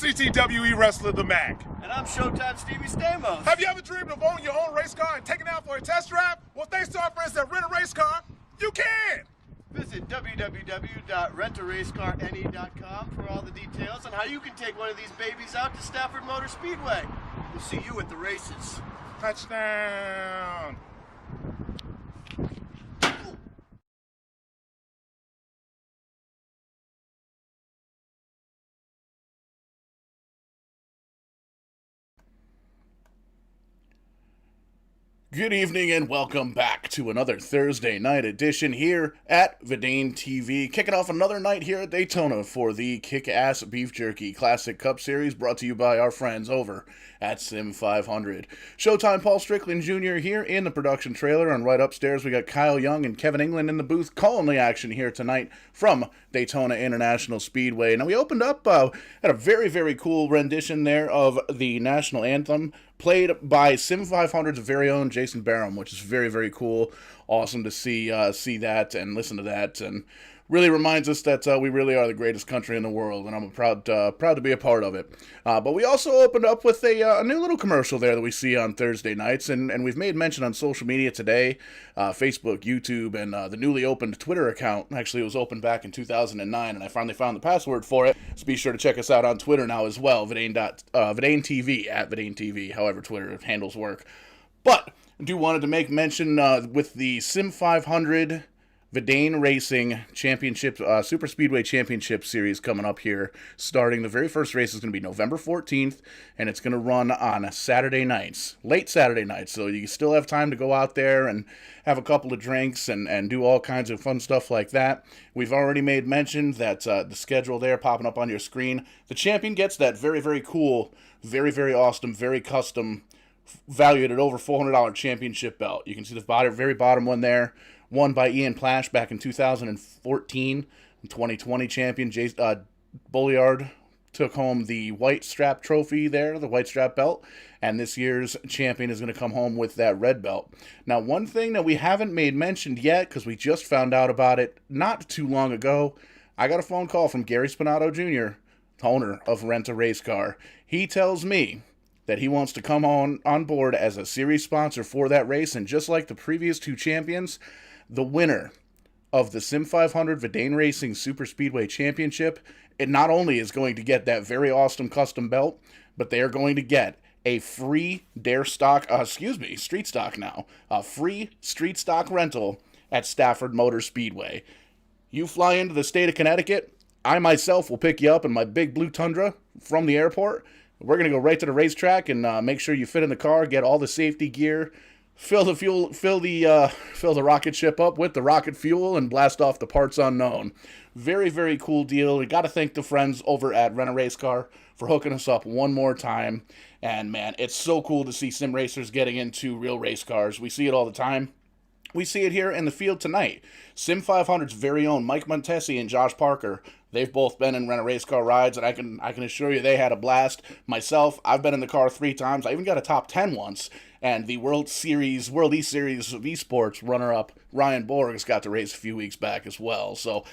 CTWE wrestler, The Mac. And I'm Showtime Stevie Stamos. Have you ever dreamed of owning your own race car and taking it out for a test drive? Well, thanks to our friends at Rent a Race Car, you can! Visit www.rentaracecarne.com for all the details on how you can take one of these babies out to Stafford Motor Speedway. We'll see you at the races. Touchdown! Good evening and welcome back to another Thursday night edition here at Vidane TV. Kicking off another night here at Daytona for the Kick-Ass Beef Jerky Classic Cup Series brought to you by our friends over at SIM500. Showtime Paul Strickland Jr. here in the production trailer, and right upstairs we got Kyle Young and Kevin England in the booth calling the action here tonight from Daytona International Speedway. Now we opened up at a very, very cool rendition there of the national anthem played by SIM500's very own Jason Barham, which is very, very cool. Awesome to see that and listen to that, and really reminds us that we really are the greatest country in the world, and I'm proud to be a part of it. But we also opened up with a new little commercial there that we see on Thursday nights, and we've made mention on social media today, Facebook, YouTube, and the newly opened Twitter account. Actually, it was opened back in 2009, and I finally found the password for it, so be sure to check us out on Twitter now as well, Vidane TV, at Vidane TV, however Twitter handles work. But I do wanted to make mention with the SIM500 Vidane Racing Championship, Super Speedway Championship Series coming up here, starting. The very first race is going to be November 14th, and it's going to run on Saturday nights, late Saturday nights, so you still have time to go out there and have a couple of drinks and do all kinds of fun stuff like that. We've already made mention that the schedule there popping up on your screen. The champion gets that very, very cool, very, very awesome, very custom, valued at over $400 championship belt. You can see the very bottom one there, won by Ian Plash back in 2014. 2020 champion Bolliard took home the white strap trophy there, the white strap belt, and this year's champion is going to come home with that red belt. Now, one thing that we haven't made mentioned yet, because we just found out about it not too long ago, I got a phone call from Gary Spinato Jr., owner of Rent a Race Car. He tells me that he wants to come on board as a series sponsor for that race, and just like the previous two champions, the winner of the SIM500 Vidane Racing Super Speedway Championship, it not only is going to get that very awesome custom belt, but they are going to get a free street stock now, a free street stock rental at Stafford Motor Speedway. You fly into the state of Connecticut, I myself will pick you up in my big blue Tundra from the airport. We're going to go right to the racetrack and make sure you fit in the car, get all the safety gear, fill the rocket ship up with the rocket fuel, and blast off the parts unknown. Very, very cool deal. We got to thank the friends over at Rent a Race Car for hooking us up one more time. And man, it's so cool to see sim racers getting into real race cars. We see it all the time. We see it here in the field tonight. SIM500's very own Mike Montesi and Josh Parker. They've both been in Rent a Race Car rides, and I can assure you they had a blast. Myself, I've been in the car 3 times. I even got a top 10 once. And the World E-Series of Esports runner-up Ryan Borgs got to race a few weeks back as well. So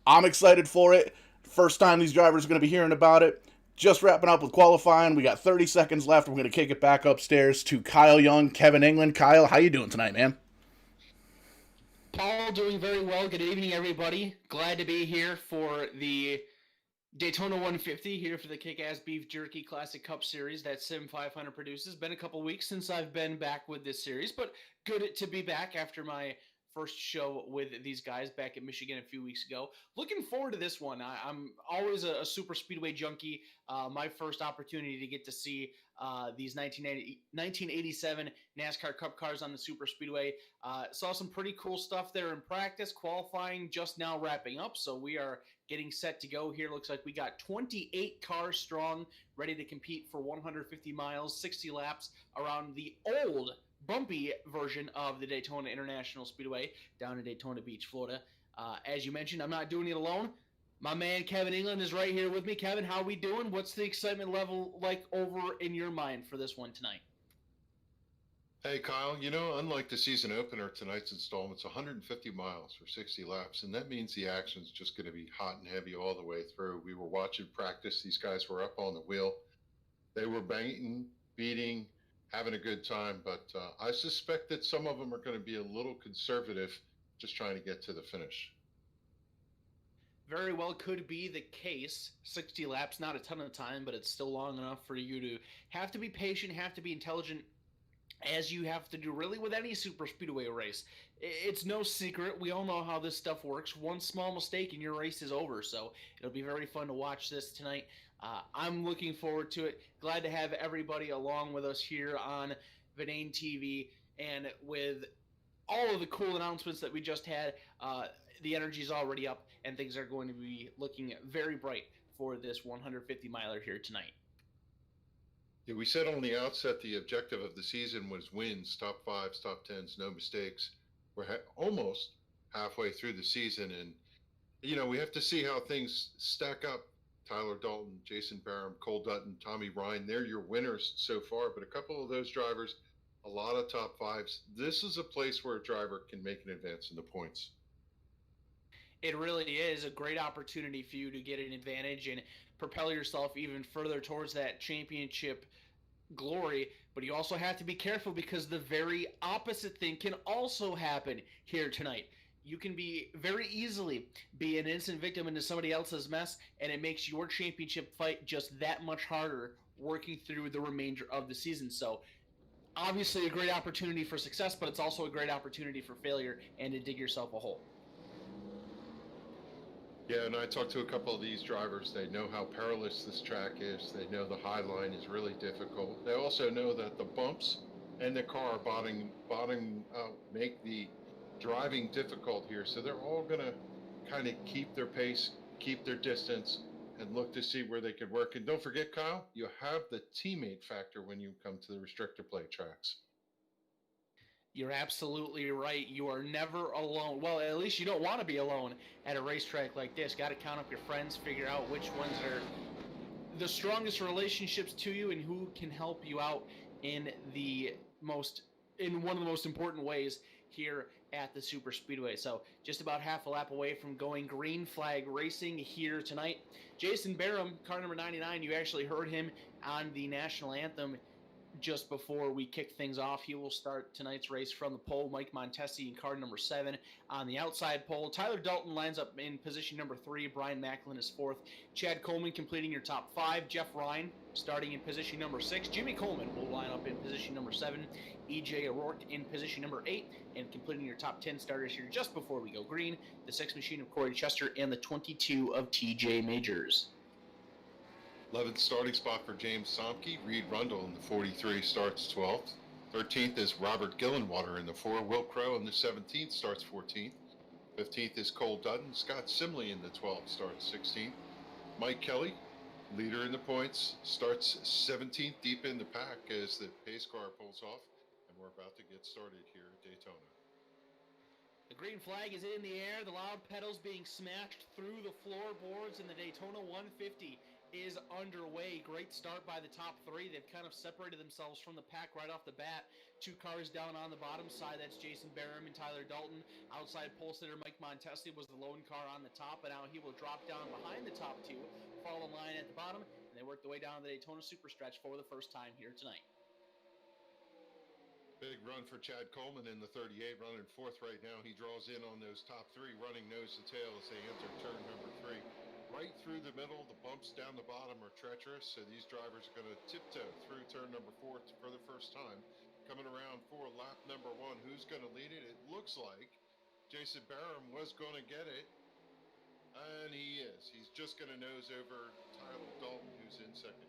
I'm excited for it. First time these drivers are going to be hearing about it. Just wrapping up with qualifying. We got 30 seconds left. We're going to kick it back upstairs to Kyle Young, Kevin England. Kyle, how you doing tonight, man? Paul, doing very well. Good evening, everybody. Glad to be here for the Daytona 150, here for the Kick-Ass Beef Jerky Classic Cup Series that SIM500 produces. Been a couple weeks since I've been back with this series, but good to be back after my first show with these guys back in Michigan a few weeks ago. Looking forward to this one. I'm always a super speedway junkie. My first opportunity to get to see these 1987 NASCAR Cup cars on the super speedway. Saw some pretty cool stuff there in practice. Qualifying just now wrapping up, so we are getting set to go here. Looks like we got 28 cars strong, ready to compete for 150 miles, 60 laps around the old bumpy version of the Daytona International Speedway down in Daytona Beach, Florida. As you mentioned, I'm not doing it alone. My man Kevin England is right here with me. Kevin, how we doing? What's the excitement level like over in your mind for this one tonight? Hey, Kyle, unlike the season opener, tonight's installment's 150 miles for 60 laps, and that means the action's just going to be hot and heavy all the way through. We were watching practice. These guys were up on the wheel. They were banging, beating, having a good time, but I suspect that some of them are going to be a little conservative just trying to get to the finish. Very well could be the case. 60 laps, not a ton of time, but it's still long enough for you to have to be patient, have to be intelligent, as you have to do really with any super speedway race. It's no secret. We all know how this stuff works. One small mistake and your race is over. So it'll be very fun to watch this tonight. I'm looking forward to it. Glad to have everybody along with us here on Vidane TV. And with all of the cool announcements that we just had, the energy is already up and things are going to be looking very bright for this 150 miler here tonight. Yeah, we said on the outset the objective of the season was wins, top fives, top tens, no mistakes. We're almost halfway through the season, and we have to see how things stack up. Tyler Dalton, Jason Barham, Cole Dutton, Tommy Ryan, they're your winners so far, but a couple of those drivers, a lot of top fives. This is a place where a driver can make an advance in the points. It really is a great opportunity for you to get an advantage and propel yourself even further towards that championship glory. But you also have to be careful because the very opposite thing can also happen here tonight. You can be very easily be an innocent victim into somebody else's mess, and it makes your championship fight just that much harder working through the remainder of the season. So obviously a great opportunity for success, but it's also a great opportunity for failure and to dig yourself a hole. Yeah, and I talked to a couple of these drivers. They know how perilous this track is. They know the high line is really difficult. They also know that the bumps and the car bottoming out make the driving difficult here. So they're all going to kind of keep their pace, keep their distance, and look to see where they could work. And don't forget, Kyle, you have the teammate factor when you come to the restrictor plate tracks. You're absolutely right. You are never alone. Well, at least you don't want to be alone at a racetrack like this. Got to count up your friends, figure out which ones are the strongest relationships to you and who can help you out in one of the most important ways here at the Super Speedway. So just about half a lap away from going green flag racing here tonight. Jason Barham, car number 99, you actually heard him on the national anthem just before we kick things off. He will start tonight's race from the pole. Mike Montesi in car number 7 on the outside pole. Tyler Dalton lines up in position number 3. Brian Macklin is 4th. Chad Coleman completing your top 5. Jeff Ryan starting in position number 6. Jimmy Coleman will line up in position number 7. EJ O'Rourke in position number 8. And completing your top 10 starters here just before we go green, the 6 machine of Corey Chester and the 22 of TJ Majors. 11th starting spot for James Somke. Reed Rundle in the 43 starts 12th. 13th is Robert Gillenwater in the 4. Will Crow in the 17th starts 14th. 15th is Cole Dutton. Scott Simley in the 12th starts 16th. Mike Kelly, leader in the points, starts 17th deep in the pack as the pace car pulls off. And we're about to get started here at Daytona. The green flag is in the air. The loud pedals being smashed through the floorboards, and the Daytona 150 is underway. Great start by the top 3. They've kind of separated themselves from the pack right off the bat. 2 cars down on the bottom side. That's Jason Barham and Tyler Dalton. Outside pole sitter Mike Montesi was the lone car on the top, and now he will drop down behind the top 2, fall in line at the bottom, and they work their way down the Daytona Superstretch for the first time here tonight. Big run for Chad Coleman in the 38, running 4th right now. He draws in on those top 3, running nose to tail as they enter turn number 3. Right through the middle, the bumps down the bottom are treacherous, so these drivers are going to tiptoe through turn number 4 for the first time. Coming around for lap number 1, who's going to lead it? It looks like Jason Barham was going to get it, and he is. He's just going to nose over Tyler Dalton, who's in 2nd.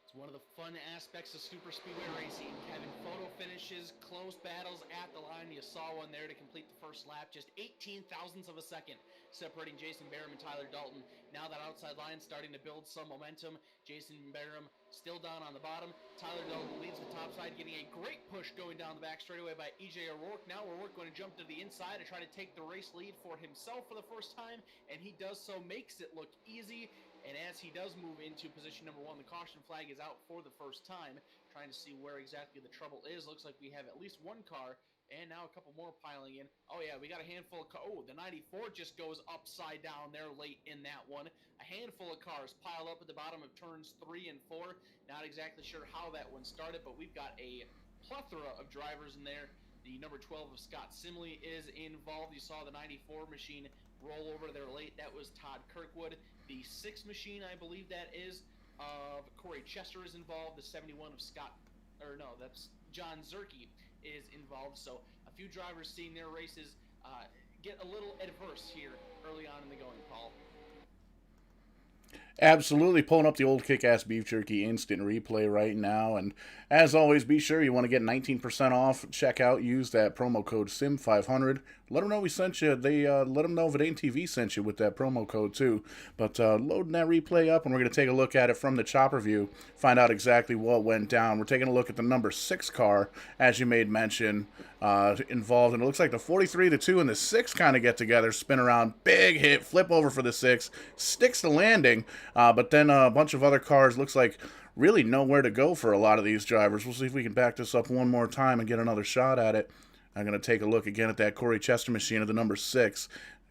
It's one of the fun aspects of super speedway racing. Having photo finishes, close battles at the line. You saw one there to complete the first lap. Just 18 thousandths of a second separating Jason Barham and Tyler Dalton. Now that outside line starting to build some momentum. Jason Barham still down on the bottom. Tyler Dalton leads the top side, getting a great push going down the back straightaway by EJ O'Rourke. Now O'Rourke going to jump to the inside and try to take the race lead for himself for the first time, and he does so, makes it look easy. And as he does move into position number 1, the caution flag is out for the first time, trying to see where exactly the trouble is. Looks like we have at least one car, and now a couple more piling in. Oh, yeah, we got a handful of cars. Oh, the 94 just goes upside down there late in that one. A handful of cars piled up at the bottom of turns 3 and 4. Not exactly sure how that one started, but we've got a plethora of drivers in there. The number 12 of Scott Simley is involved. You saw the 94 machine roll over there late. That was Todd Kirkwood. The 6 machine, I believe that is, of Corey Chester is involved. The 71 of that's John Zerke is involved. So a few drivers seeing their races get a little adverse here early on in the going, Paul. Absolutely, pulling up the old Kick-Ass Beef Jerky instant replay right now. And as always, be sure you want to get 19% off. Check out, use that promo code SIM500. Let them know we sent you. They let them know Verdane TV sent you with that promo code too. But loading that replay up, and we're going to take a look at it from the chopper view, find out exactly what went down. We're taking a look at the number 6 car, as you made mention, involved. And it looks like the 43, the 2, and the 6 kind of get together, spin around, big hit, flip over for the 6, sticks the landing. But then a bunch of other cars, looks like really nowhere to go for a lot of these drivers. We'll see if we can back this up one more time and get another shot at it. I'm going to take a look again at that Corey Chester machine of the number 6.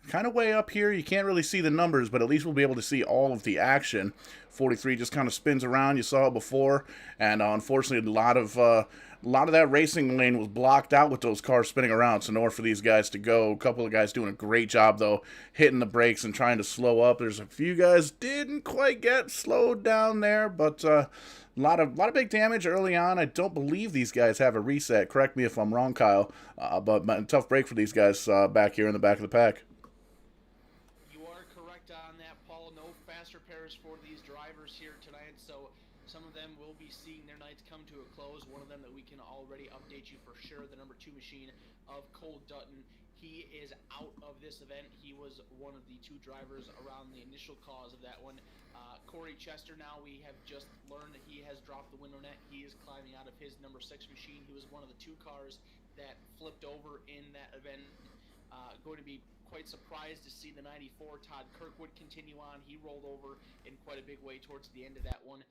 Kind of way up here. You can't really see the numbers, but at least we'll be able to see all of the action. 43 just kind of spins around. You saw it before. And unfortunately, a lot of that racing lane was blocked out with those cars spinning around, so nowhere for these guys to go. A couple of guys doing a great job, though, hitting the brakes and trying to slow up. There's a few guys didn't quite get slowed down there, but a lot of big damage early on. I don't believe these guys have a reset. Correct me if I'm wrong, Kyle, but tough break for these guys back here in the back of the pack. You are correct on that, Paul. No fast repairs for these drivers here tonight, so some of them will be seeing their nights come to a close. One of them that we can already update you for sure, the number 2 machine of Cole Dutton. He is out of this event. He was one of the 2 drivers around the initial cause of that one. Corey Chester, now we have just learned that he has dropped the window net. He is climbing out of his number 6 machine. He was one of the 2 cars that flipped over in that event. Going to be quite surprised to see the 94 Todd Kirkwood continue on. He rolled over in quite a big way towards the end of that one.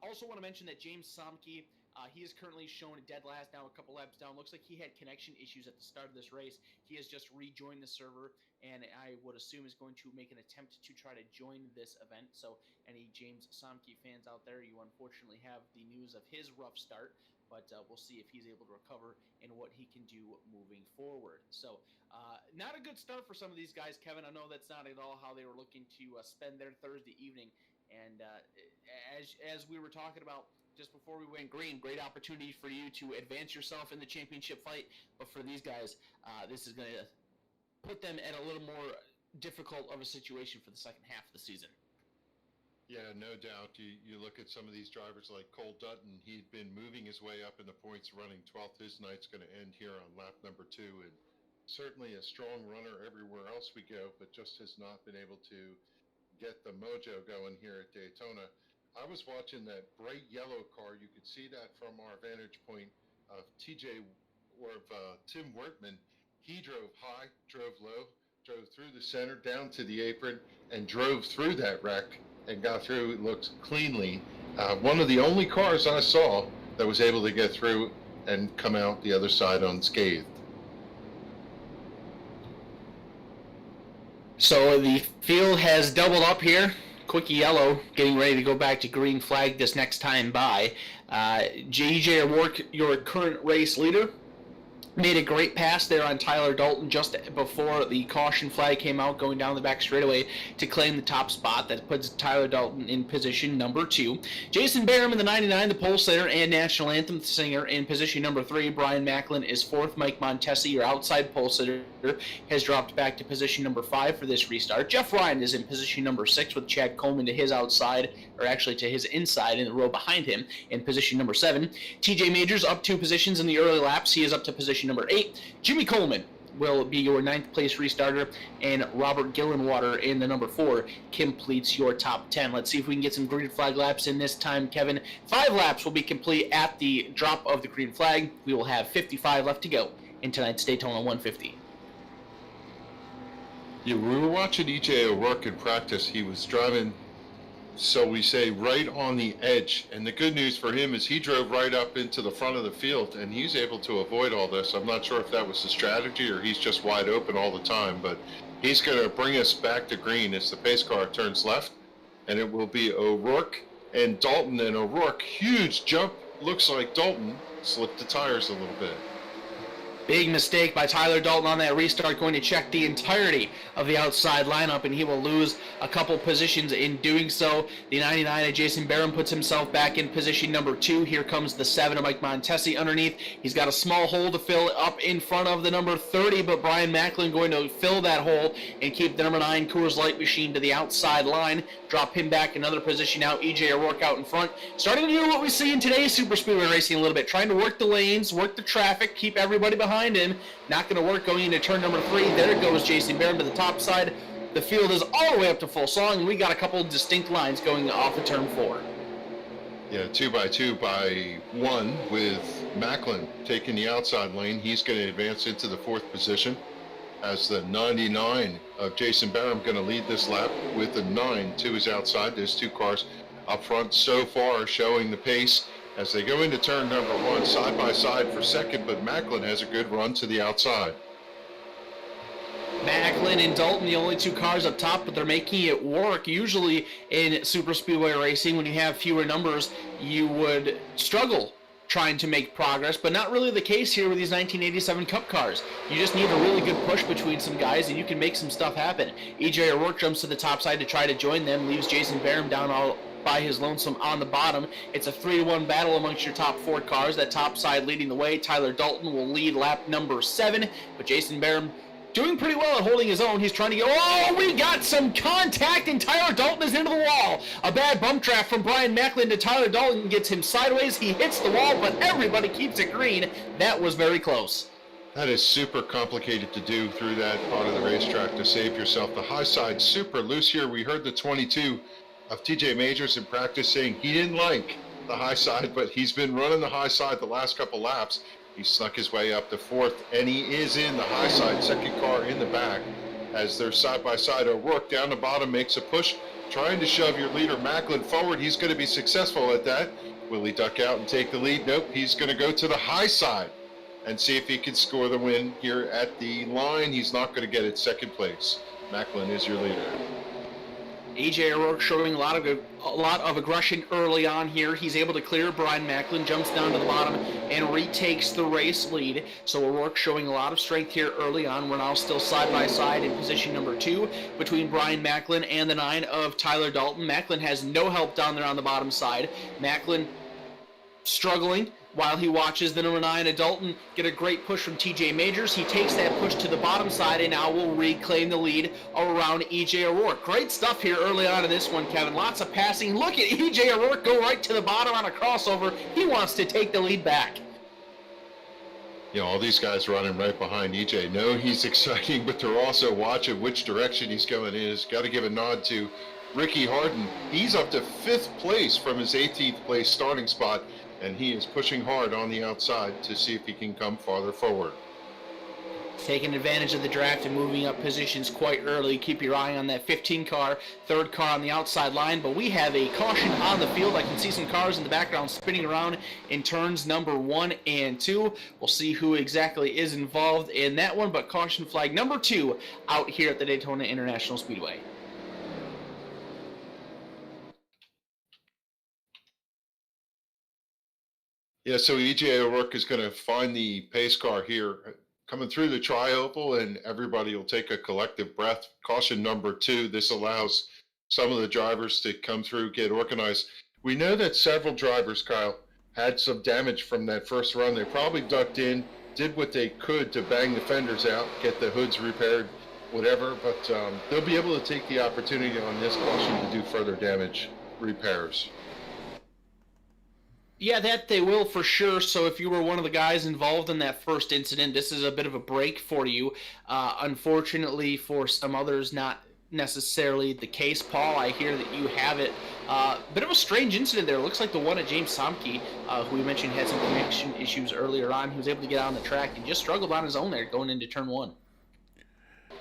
Also want to mention that James Somke, he is currently shown dead last now, a couple laps down. Looks like he had connection issues at the start of this race. He has just rejoined the server, and I would assume is going to make an attempt to try to join this event. So any James Somke fans out there, you unfortunately have the news of his rough start, but we'll see if he's able to recover and what he can do moving forward. So not a good start for some of these guys, Kevin. I know that's not at all how they were looking to spend their Thursday evening. And as we were talking about just before we went green, great opportunity for you to advance yourself in the championship fight. But for these guys, this is going to put them at a little more difficult of a situation for the second half of the season. Yeah, no doubt. You look at some of these drivers like Cole Dutton. He'd been moving his way up in the points, running 12th. His night's going to end here on lap number 2. And certainly a strong runner everywhere else we go, but just has not been able to get the mojo going here at Daytona. I was watching that bright yellow car. You could see that from our vantage point of Tim Wertman. He drove high, drove low, drove through the center, down to the apron, and drove through that wreck and got through. It looked cleanly. One of the only cars I saw that was able to get through and come out the other side unscathed. So the field has doubled up here. Quickie yellow, getting ready to go back to green flag this next time by. JJ O'Rourke, your current race leader, made a great pass there on Tyler Dalton just before the caution flag came out, going down the back straightaway to claim the top spot. That puts Tyler Dalton in position number 2. Jason Barham in the 99, the pole sitter and national anthem singer, in position number 3. Brian Macklin is 4th. Mike Montesi, your outside pole sitter, has dropped back to position number 5 for this restart. Jeff Ryan is in position number 6 with Chad Coleman to his outside, or actually to his inside in the row behind him in position number 7. TJ Majors up 2 positions in the early laps. He is up to position number 8. Jimmy Coleman will be your 9th place restarter, and Robert Gillenwater in the number 4 completes your top 10. Let's see if we can get some green flag laps in this time, Kevin. 5 laps will be complete at the drop of the green flag. We will have 55 left to go in tonight's Daytona 150. Yeah, we were watching EJ O'Rourke in practice. He was driving so we say right on the edge. And the good news for him is he drove right up into the front of the field, and he's able to avoid all this. I'm not sure if that was the strategy or he's just wide open all the time, but he's going to bring us back to green as the pace car turns left, and it will be O'Rourke and Dalton. And O'Rourke, huge jump. Looks like Dalton slipped the tires a little bit. Big mistake by Tyler Dalton on that restart, going to check the entirety of the outside lineup, and he will lose a couple positions in doing so. The 99 of Jason Barham puts himself back in position number 2. Here comes the 7 of Mike Montesi underneath. He's got a small hole to fill up in front of the number 30, but Brian Macklin going to fill that hole and keep the number 9 Coors Light machine to the outside line. Drop him back another position out. EJ O'Rourke out in front. Starting to do what we see in today's Super Speedway racing a little bit. Trying to work the lanes, work the traffic, keep everybody behind him. Not going to work going into turn number 3. There goes Jason Barham to the top side. The field is all the way up to full song, and we got a couple distinct lines going off of turn 4. Yeah, 2x2 by 1 with Macklin taking the outside lane. He's going to advance into the 4th position as the 99 of Jason Barham going to lead this lap with the 9 to his outside. There's 2 cars up front so far showing the pace as they go into turn number 1 side by side for second, but Macklin has a good run to the outside. Macklin and Dalton, the only 2 cars up top, but they're making it work. Usually in Super Speedway racing, when you have fewer numbers, you would struggle trying to make progress, but not really the case here with these 1987 Cup cars. You just need a really good push between some guys, and you can make some stuff happen. EJ O'Rourke jumps to the top side to try to join them, leaves Jason Barham down all by his lonesome on the bottom. It's a 3-1 battle amongst your top 4 cars. That top side leading the way. Tyler Dalton will lead lap number 7, but Jason Barham doing pretty well at holding his own. He's trying to get... Oh, we got some contact, and Tyler Dalton is into the wall. A bad bump draft from Brian Macklin to Tyler Dalton gets him sideways. He hits the wall, but everybody keeps it green. That was very close. That is super complicated to do through that part of the racetrack to save yourself. The high side super loose here. We heard the 22 of TJ Majors in practice saying he didn't like the high side, but he's been running the high side the last couple laps. He snuck his way up to 4th, and he is in the high side, second car in the back as they're side by side. O'Rourke down the bottom makes a push, trying to shove your leader Macklin forward. He's going to be successful at that. Will he duck out and take the lead? Nope, he's going to go to the high side and see if he can score the win here at the line. He's not going to get it. Second place. Macklin is your leader. EJ O'Rourke showing a lot of aggression early on here. He's able to clear Brian Macklin, jumps down to the bottom, and retakes the race lead. So O'Rourke showing a lot of strength here early on. We're now still side by side in position number 2 between Brian Macklin and the 9 of Tyler Dalton. Macklin has no help down there on the bottom side. Macklin struggling while he watches the number 9 of Dalton get a great push from TJ Majors. He takes that push to the bottom side and now will reclaim the lead around EJ O'Rourke. Great stuff here early on in this one, Kevin. Lots of passing. Look at EJ O'Rourke go right to the bottom on a crossover. He wants to take the lead back. You know, all these guys running right behind EJ know he's exciting, but they're also watching which direction he's going in. He's got to give a nod to Ricky Hardin. He's up to 5th place from his 18th place starting spot, and he is pushing hard on the outside to see if he can come farther forward. Taking advantage of the draft and moving up positions quite early. Keep your eye on that 15 car, 3rd car on the outside line, but we have a caution on the field. I can see some cars in the background spinning around in turns number 1 and 2. We'll see who exactly is involved in that one, but caution flag number 2 out here at the Daytona International Speedway. Yeah, so EJ O'Rourke is going to find the pace car here coming through the tri-oval, and everybody will take a collective breath. Caution number 2. This allows some of the drivers to come through, get organized. We know that several drivers, Kyle, had some damage from that first run. They probably ducked in, did what they could to bang the fenders out, get the hoods repaired, whatever, but they'll be able to take the opportunity on this caution to do further damage repairs. Yeah, that they will for sure. So if you were one of the guys involved in that first incident, this is a bit of a break for you. Unfortunately, for some others, not necessarily the case. Paul, I hear that you have it. Bit of a strange incident there. It looks like the one at James Somke, who we mentioned had some connection issues earlier on. He was able to get out on the track and just struggled on his own there going into turn 1.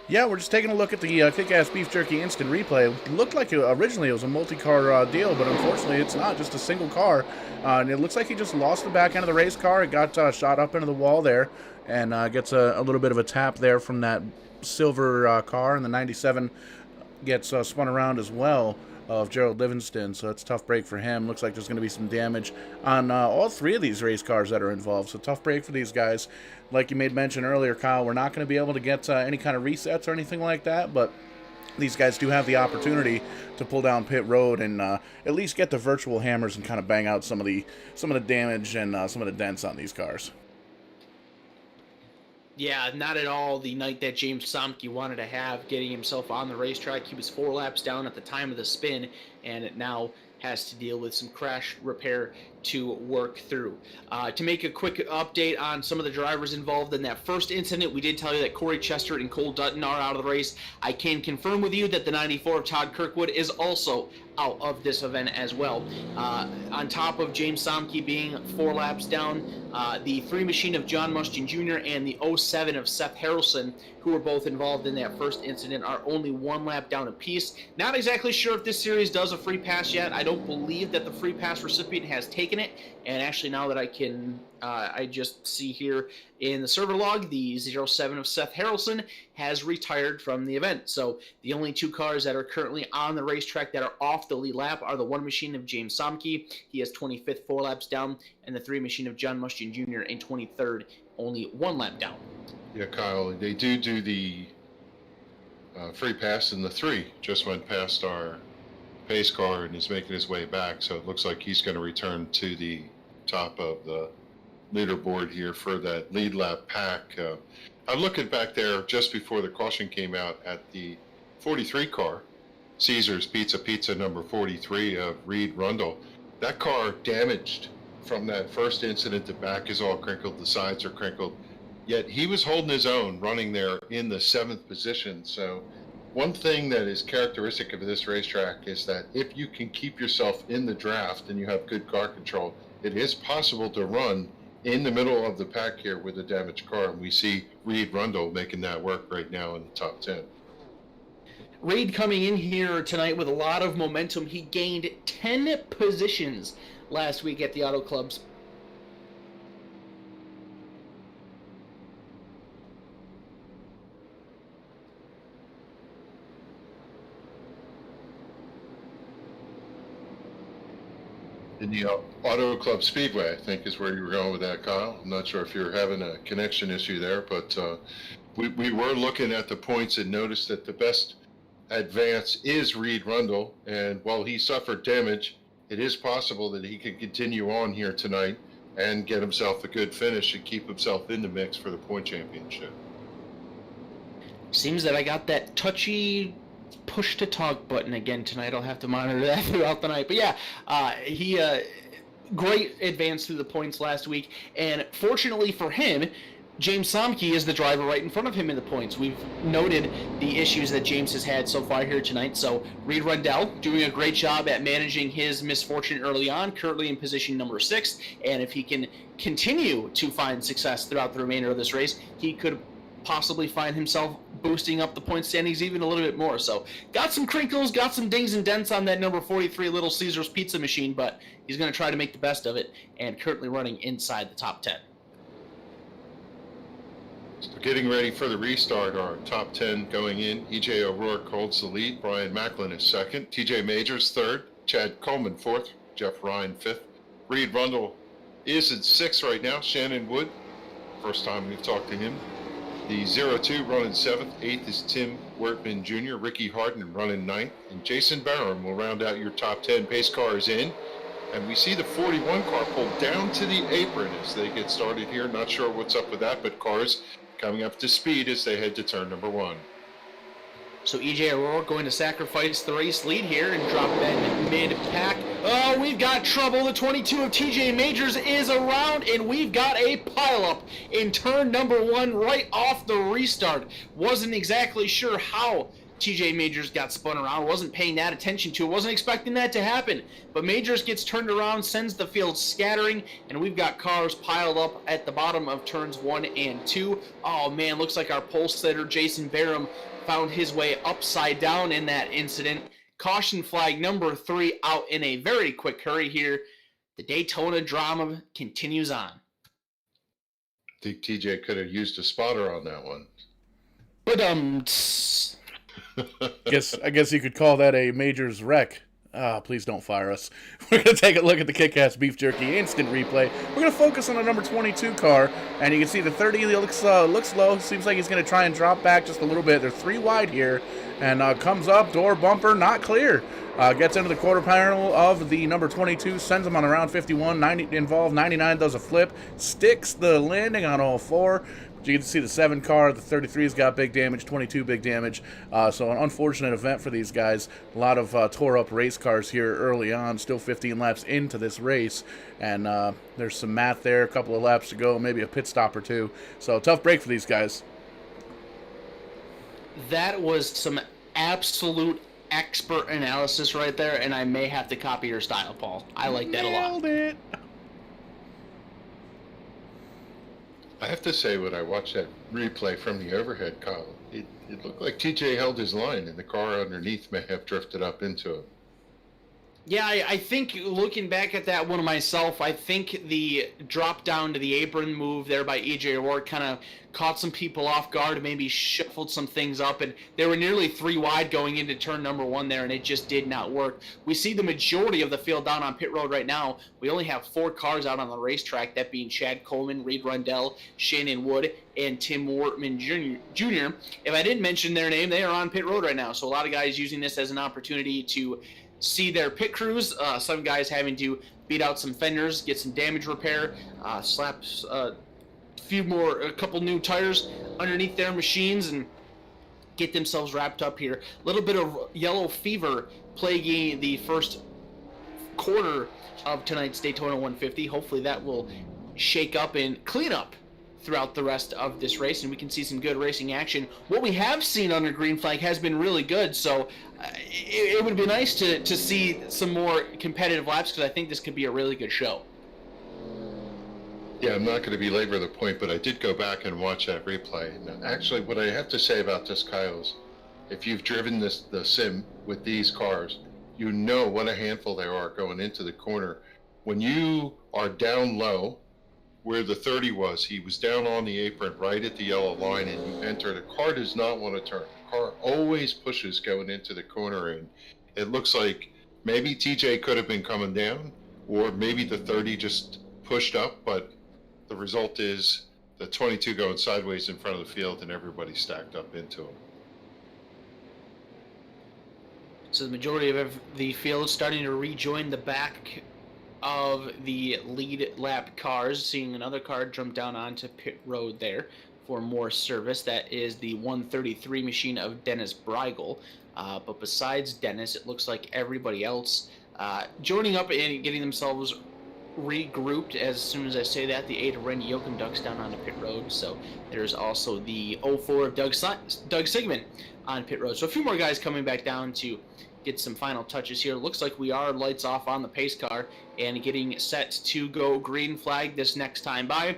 Yeah, we're just taking a look at the Kick-Ass Beef Jerky Instant Replay. It looked like originally it was a multi-car deal, but unfortunately it's not, just a single car. And it looks like he just lost the back end of the race car. It got shot up into the wall there, and gets a little bit of a tap there from that silver car, and the 97 gets spun around as well of Gerald Livingston, so it's a tough break for him. Looks like there's going to be some damage on all three of these race cars that are involved, so tough break for these guys. Like you made mention earlier, Kyle, we're not going to be able to get any kind of resets or anything like that, but these guys do have the opportunity to pull down pit road and at least get the virtual hammers and kind of bang out some of the damage and some of the dents on these cars. Yeah, not at all the night that James Somke wanted to have, getting himself on the racetrack. He was 4 laps down at the time of the spin, and it now has to deal with some crash repair to work through. To make a quick update on some of the drivers involved in that first incident, we did tell you that Corey Chester and Cole Dutton are out of the race. I can confirm with you that the 94 of Todd Kirkwood is also out of this event as well. On top of James Somke being 4 laps down, the 3 machine of John Mustian Jr. and the 07 of Seth Harrelson, who were both involved in that first incident, are only 1 lap down apiece. Not exactly sure if this series does a free pass yet. I don't believe that the free pass recipient has taken it. And actually, now that I can, I just see here in the server log, the 07 of Seth Harrelson has retired from the event. So the only 2 cars that are currently on the racetrack that are off the lead lap are the 1 machine of James Somke. He has 25th, 4 laps down, and the 3 machine of John Mustian Jr. in 23rd, only 1 lap down. Yeah, Kyle, they do the free pass, and the 3 just went past our pace car and is making his way back. So it looks like he's going to return to the top of the leaderboard here for that lead lap pack. I'm looking back there just before the caution came out at the 43 car, Caesar's Pizza number 43 of Reed Rundle. That car damaged from that first incident. The back is all crinkled, the sides are crinkled, yet he was holding his own, running there in the 7th position. So one thing that is characteristic of this racetrack is that if you can keep yourself in the draft and you have good car control, it is possible to run in the middle of the pack here with a damaged car. And we see Reed Rundle making that work right now in the top 10. Reed coming in here tonight with a lot of momentum. He gained 10 positions last week at the Auto Club's. In the Auto Club Speedway, I think is where you were going with that, Kyle. I'm not sure if you're having a connection issue there, but we were looking at the points and noticed that the best advance is Reed Rundle, and while he suffered damage, it is possible that he can continue on here tonight and get himself a good finish and keep himself in the mix for the point championship. Seems that I got that touchy push to talk button again tonight. I'll have to monitor that throughout the night. But yeah, he great advance through the points last week, and fortunately for him, James Somke is the driver right in front of him in the points. We've noted the issues that James has had so far here tonight, so Reed Rundle doing a great job at managing his misfortune early on, currently in position number 6, and if he can continue to find success throughout the remainder of this race, he could possibly find himself boosting up the point standings even a little bit more. So got some crinkles, got some dings and dents on that number 43 Little Caesars Pizza machine, but he's going to try to make the best of it, and currently running inside the top 10. So getting ready for the restart, our top 10 going in. E.J. O'Rourke holds the lead. Brian Macklin is second. T.J. Majors third. Chad Coleman fourth. Jeff Ryan fifth. Reed Rundle is in 6th right now. Shannon Wood, first time we've talked to him. The 02 running 7th. 8th is Tim Wertman Jr. Ricky Hardin running 9th. And Jason Barham will round out your top 10. Pace car is in. And we see the 41 car pulled down to the apron as they get started here. Not sure what's up with that, but cars coming up to speed as they head to turn number 1. So E.J. O'Rourke going to sacrifice the race lead here and drop that mid-pack. Oh, we've got trouble. The 22 of T.J. Majors is around, and we've got a pileup in turn number 1 right off the restart. Wasn't exactly sure how TJ Majors got spun around, wasn't paying that attention to, wasn't expecting that to happen. But Majors gets turned around, sends the field scattering, and we've got cars piled up at the bottom of turns 1 and 2. Oh man, looks like our pole sitter Jason Barham found his way upside down in that incident. Caution flag number 3 out in a very quick hurry here. The Daytona drama continues on. I think TJ could have used a spotter on that one. But I guess you could call that a Majors wreck. Please don't fire us. We're going to take a look at the Kick-Ass Beef Jerky instant replay. We're going to focus on the number 22 car, and you can see the 30 looks low. Seems like he's going to try and drop back just a little bit. They're 3 wide here, and comes up, door bumper, not clear. Gets into the quarter panel of the number 22, sends him on around 51, 90 involved, 99 does a flip, sticks the landing on all 4. You can see the 7 car, the 33's got big damage, 22 big damage. So an unfortunate event for these guys. A lot of tore up race cars here early on, still 15 laps into this race. And there's some math there, a couple of laps to go, maybe a pit stop or 2. So tough break for these guys. That was some absolute expert analysis right there, and I may have to copy your style, Paul. I like that a lot. Nailed it. I have to say, when I watched that replay from the overhead column, it looked like TJ held his line, and the car underneath may have drifted up into him. Yeah, I think looking back at that one myself, I think the drop down to the apron move there by E.J. O'Rourke kind of caught some people off guard, maybe shuffled some things up, and they were nearly 3 wide going into turn number 1 there, and it just did not work. We see the majority of the field down on pit road right now. We only have 4 cars out on the racetrack, that being Chad Coleman, Reed Rundell, Shannon Wood, and Tim Wortman Jr. If I didn't mention their name, they are on pit road right now, so a lot of guys using this as an opportunity to see their pit crews. Some guys having to beat out some fenders, get some damage repair, slap a couple new tires underneath their machines, and get themselves wrapped up here. A little bit of yellow fever plaguing the first quarter of tonight's Daytona 150. Hopefully that will shake up and clean up throughout the rest of this race, and we can see some good racing action. What we have seen under green flag has been really good, so it would be nice to see some more competitive laps, because I think this could be a really good show. Yeah, I'm not going to belabor the point, but I did go back and watch that replay. And actually, what I have to say about this, Kyle, is if you've driven the sim with these cars, you know what a handful they are going into the corner. When you are down low, where the 30 was, he was down on the apron right at the yellow line, and you enter. The car does not want to turn. The car always pushes going into the corner, and it looks like maybe TJ could have been coming down, or maybe the 30 just pushed up, but the result is the 22 going sideways in front of the field, and everybody stacked up into him. So the majority of the field is starting to rejoin the back of the lead lap cars, seeing another car jump down onto pit road there for more service. That is the 133 machine of Dennis Breigel. But besides Dennis, it looks like everybody else joining up and getting themselves regrouped. As soon as I say that, the 8 of Randy Yoakum ducks down onto pit road. So there's also the 04 of Doug Sigmund on pit road. So a few more guys coming back down to get some final touches here. Looks like we are lights off on the pace car and getting set to go green flag this next time by.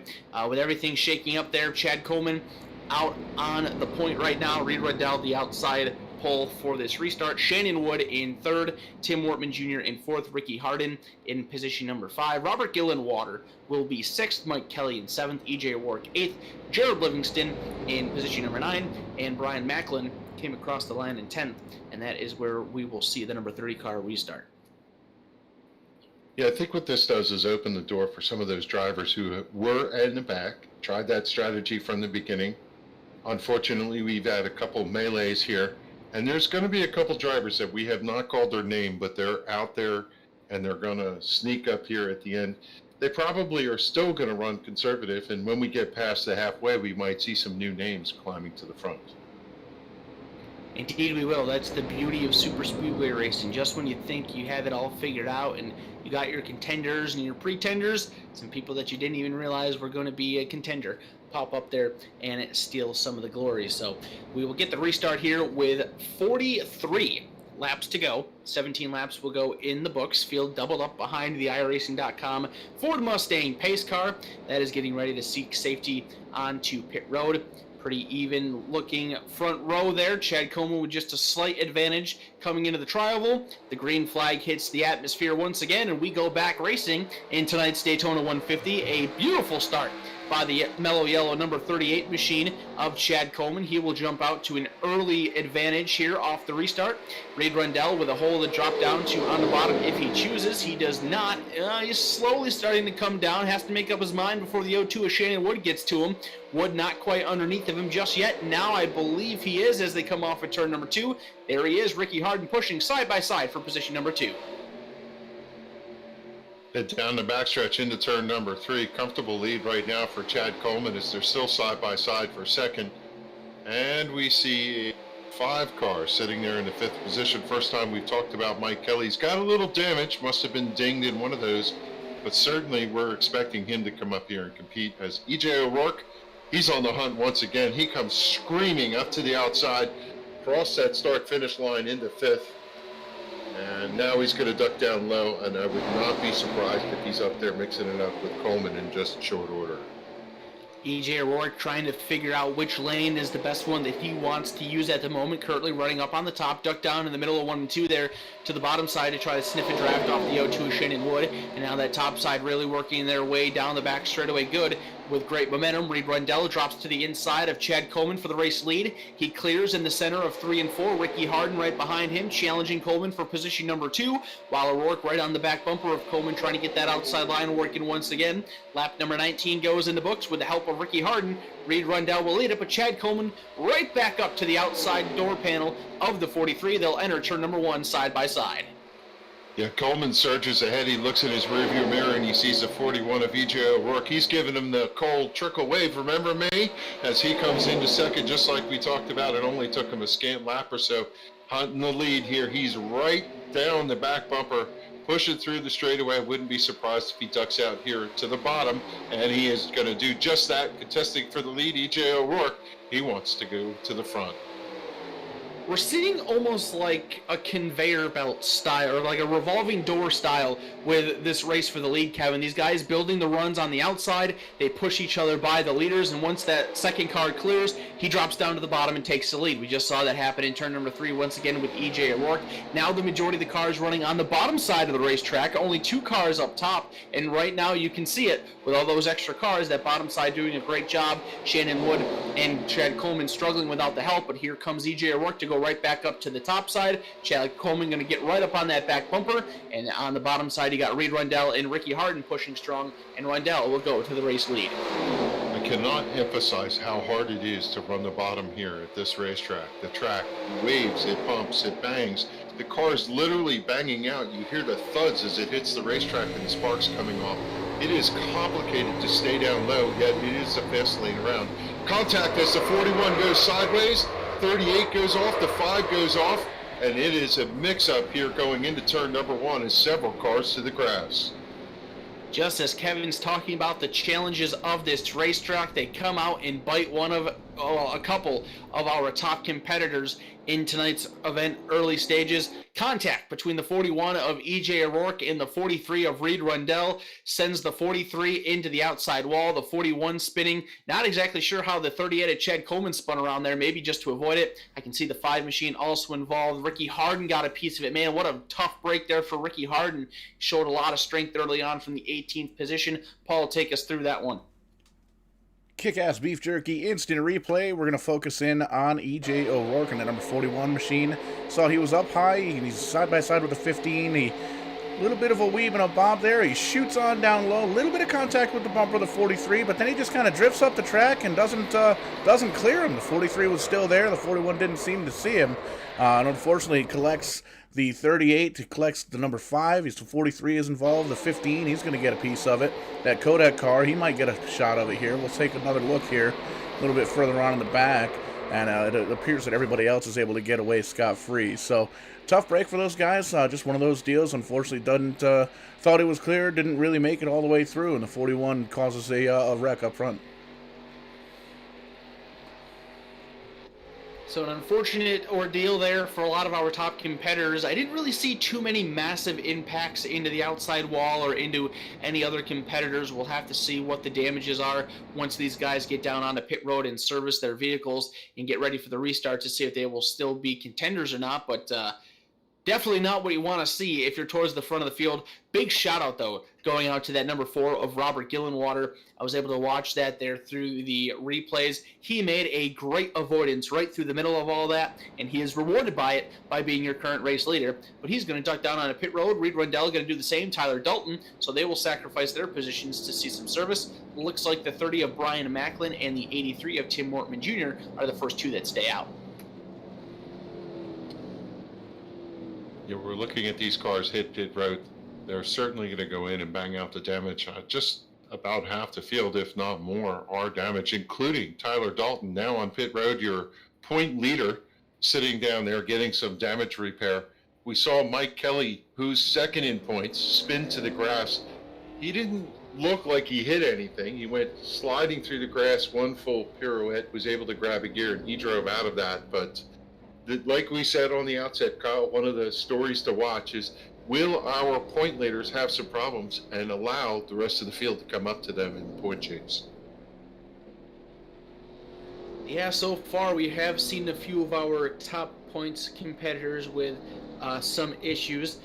With everything shaking up there, Chad Coleman out on the point right now. Reed Rundell, the outside pole for this restart. Shannon Wood in 3rd. Tim Wortman Jr. in 4th. Ricky Hardin in position number 5. Robert Gillenwater will be 6th. Mike Kelly in 7th. E.J. O'Rourke 8th. Jared Livingston in position number 9. And Brian Macklin came across the line in 10th. And that is where we will see the number 30 car restart. Yeah, I think what this does is open the door for some of those drivers who were in the back, tried that strategy from the beginning. Unfortunately, we've had a couple melees here, and there's going to be a couple drivers that we have not called their name, but they're out there, and they're going to sneak up here at the end. They probably are still going to run conservative, and when we get past the halfway, we might see some new names climbing to the front. Indeed we will. That's the beauty of super speedway racing. Just when you think you have it all figured out and you got your contenders and your pretenders, some people that you didn't even realize were going to be a contender pop up there and steal some of the glory. So we will get the restart here with 43 laps to go. 17 laps will go in the books. Field doubled up behind the iRacing.com Ford Mustang pace car that is getting ready to seek safety onto pit road. Pretty even looking front row there. Chad Coleman with just a slight advantage coming into the tri-oval. The green flag hits the atmosphere once again, and we go back racing in tonight's Daytona 150. A beautiful start by the mellow yellow number 38 machine of Chad Coleman. He will jump out to an early advantage here off the restart. Reed Rundell with a hole to drop down to on the bottom if he chooses. He does not. He's slowly starting to come down. Has to make up his mind before the 0-2 of Shannon Wood gets to him. Wood not quite underneath of him just yet. Now I believe he is as they come off of turn number 2. There he is, Ricky Hardin pushing side by side for position number 2. Head down the backstretch into turn number 3. Comfortable lead right now for Chad Coleman as they're still side by side for second. And we see 5 cars sitting there in the 5th position. First time we've talked about Mike Kelly. He's got a little damage, must have been dinged in one of those, but certainly we're expecting him to come up here and compete. As EJ O'Rourke, he's on the hunt once again. He comes screaming up to the outside, cross that start-finish line into 5th. And now he's going to duck down low, and I would not be surprised if he's up there mixing it up with Coleman in just short order. EJ O'Rourke trying to figure out which lane is the best one that he wants to use at the moment. Currently running up on the top, ducked down in the middle of 1 and 2 there to the bottom side to try to sniff a draft off the 0-2 of Shannon Wood. And now that top side really working their way down the back straightaway good with great momentum. Reed Rundell drops to the inside of Chad Coleman for the race lead. He clears in the center of 3 and 4. Ricky Hardin right behind him, challenging Coleman for position number 2, while O'Rourke right on the back bumper of Coleman trying to get that outside line working once again. Lap number 19 goes in the books with the help of Ricky Hardin. Reed Rundell will lead it, but Chad Coleman right back up to the outside door panel of the 43. They'll enter turn number 1 side by side. Yeah, Coleman surges ahead. He looks in his rearview mirror and he sees the 41 of EJ O'Rourke. He's giving him the cold trickle wave, remember me? As he comes into second, just like we talked about. It only took him a scant lap or so. Hunting the lead here. He's right down the back bumper, pushing through the straightaway. I wouldn't be surprised if he ducks out here to the bottom, and he is going to do just that, contesting for the lead. EJ O'Rourke, he wants to go to the front. We're seeing almost like a conveyor belt style, or like a revolving door style with this race for the lead, Kevin. These guys building the runs on the outside, they push each other by the leaders, and once that second car clears, he drops down to the bottom and takes the lead. We just saw that happen in turn number 3 once again with EJ O'Rourke. Now the majority of the cars running on the bottom side of the racetrack, only 2 cars up top, and right now you can see it with all those extra cars, that bottom side doing a great job. Shannon Wood and Chad Coleman struggling without the help, but here comes EJ O'Rourke to go right back up to the top side. Chad Coleman going to get right up on that back bumper, and on the bottom side you got Reed Rundell and Ricky Hardin pushing strong, and Rundell will go to the race lead. I cannot emphasize how hard it is to run the bottom here at this racetrack. The track waves, it bumps, it bangs. The car's literally banging out. You hear the thuds as it hits the racetrack and the sparks coming off. It is complicated to stay down low, yet it is the fast lane around. Contact as the 41 goes sideways, 38 goes off, the 5 goes off, and it is a mix-up here going into turn number 1 as several cars to the grass. Just as Kevin's talking about the challenges of this racetrack, they come out and bite one of a couple of our top competitors in tonight's event early stages. Contact between the 41 of EJ O'Rourke and the 43 of Reed Rundell sends the 43 into the outside wall, the 41 spinning. Not exactly sure how the 38 of Chad Coleman spun around there, maybe just to avoid it. I can see the 5 machine also involved. Ricky Hardin got a piece of it. Man, what a tough break there for Ricky Hardin. Showed a lot of strength early on from the 18th position. Paul, take us through that one. Kick-Ass Beef Jerky instant replay. We're going to focus in on EJ O'Rourke and the number 41 machine. Saw he was up high. He's side by side with the 15. A little bit of a weave and a bob there. He shoots on down low. A little bit of contact with the bumper of the 43, but then he just kind of drifts up the track and doesn't clear him. The 43 was still there. The 41 didn't seem to see him. And unfortunately, collects the 38, he collects the number 5. He's the 43 is involved. The 15, he's going to get a piece of it. That Kodak car, he might get a shot of it here. We'll take another look here a little bit further on in the back. And it appears that everybody else is able to get away scot-free. So, tough break for those guys. Just one of those deals. Unfortunately, thought it was clear, didn't really make it all the way through. And the 41 causes a wreck up front. So an unfortunate ordeal there for a lot of our top competitors. I didn't really see too many massive impacts into the outside wall or into any other competitors. We'll have to see what the damages are once these guys get down onto pit road and service their vehicles and get ready for the restart to see if they will still be contenders or not. But definitely not what you want to see if you're towards the front of the field. Big shout out, though, going out to that number 4 of Robert Gillenwater. I was able to watch that there through the replays. He made a great avoidance right through the middle of all that, and he is rewarded by it by being your current race leader. But he's going to duck down on a pit road. Reed Rundell going to do the same, Tyler Dalton, so they will sacrifice their positions to see some service. Looks like the 30 of Brian Macklin and the 83 of Tim Wortman Jr. are the first two that stay out. Yeah, we're looking at these cars hit pit road. They're certainly going to go in and bang out the damage. Just about half the field, if not more, are damaged, including Tyler Dalton, now on pit road, your point leader, sitting down there getting some damage repair. We saw Mike Kelly, who's second in points, spin to the grass. He didn't look like he hit anything. He went sliding through the grass, one full pirouette, was able to grab a gear, and he drove out of that. But like we said on the outset, Kyle, one of the stories to watch is, will our point leaders have some problems and allow the rest of the field to come up to them in point chase? Yeah, so far we have seen a few of our top points competitors with some issues.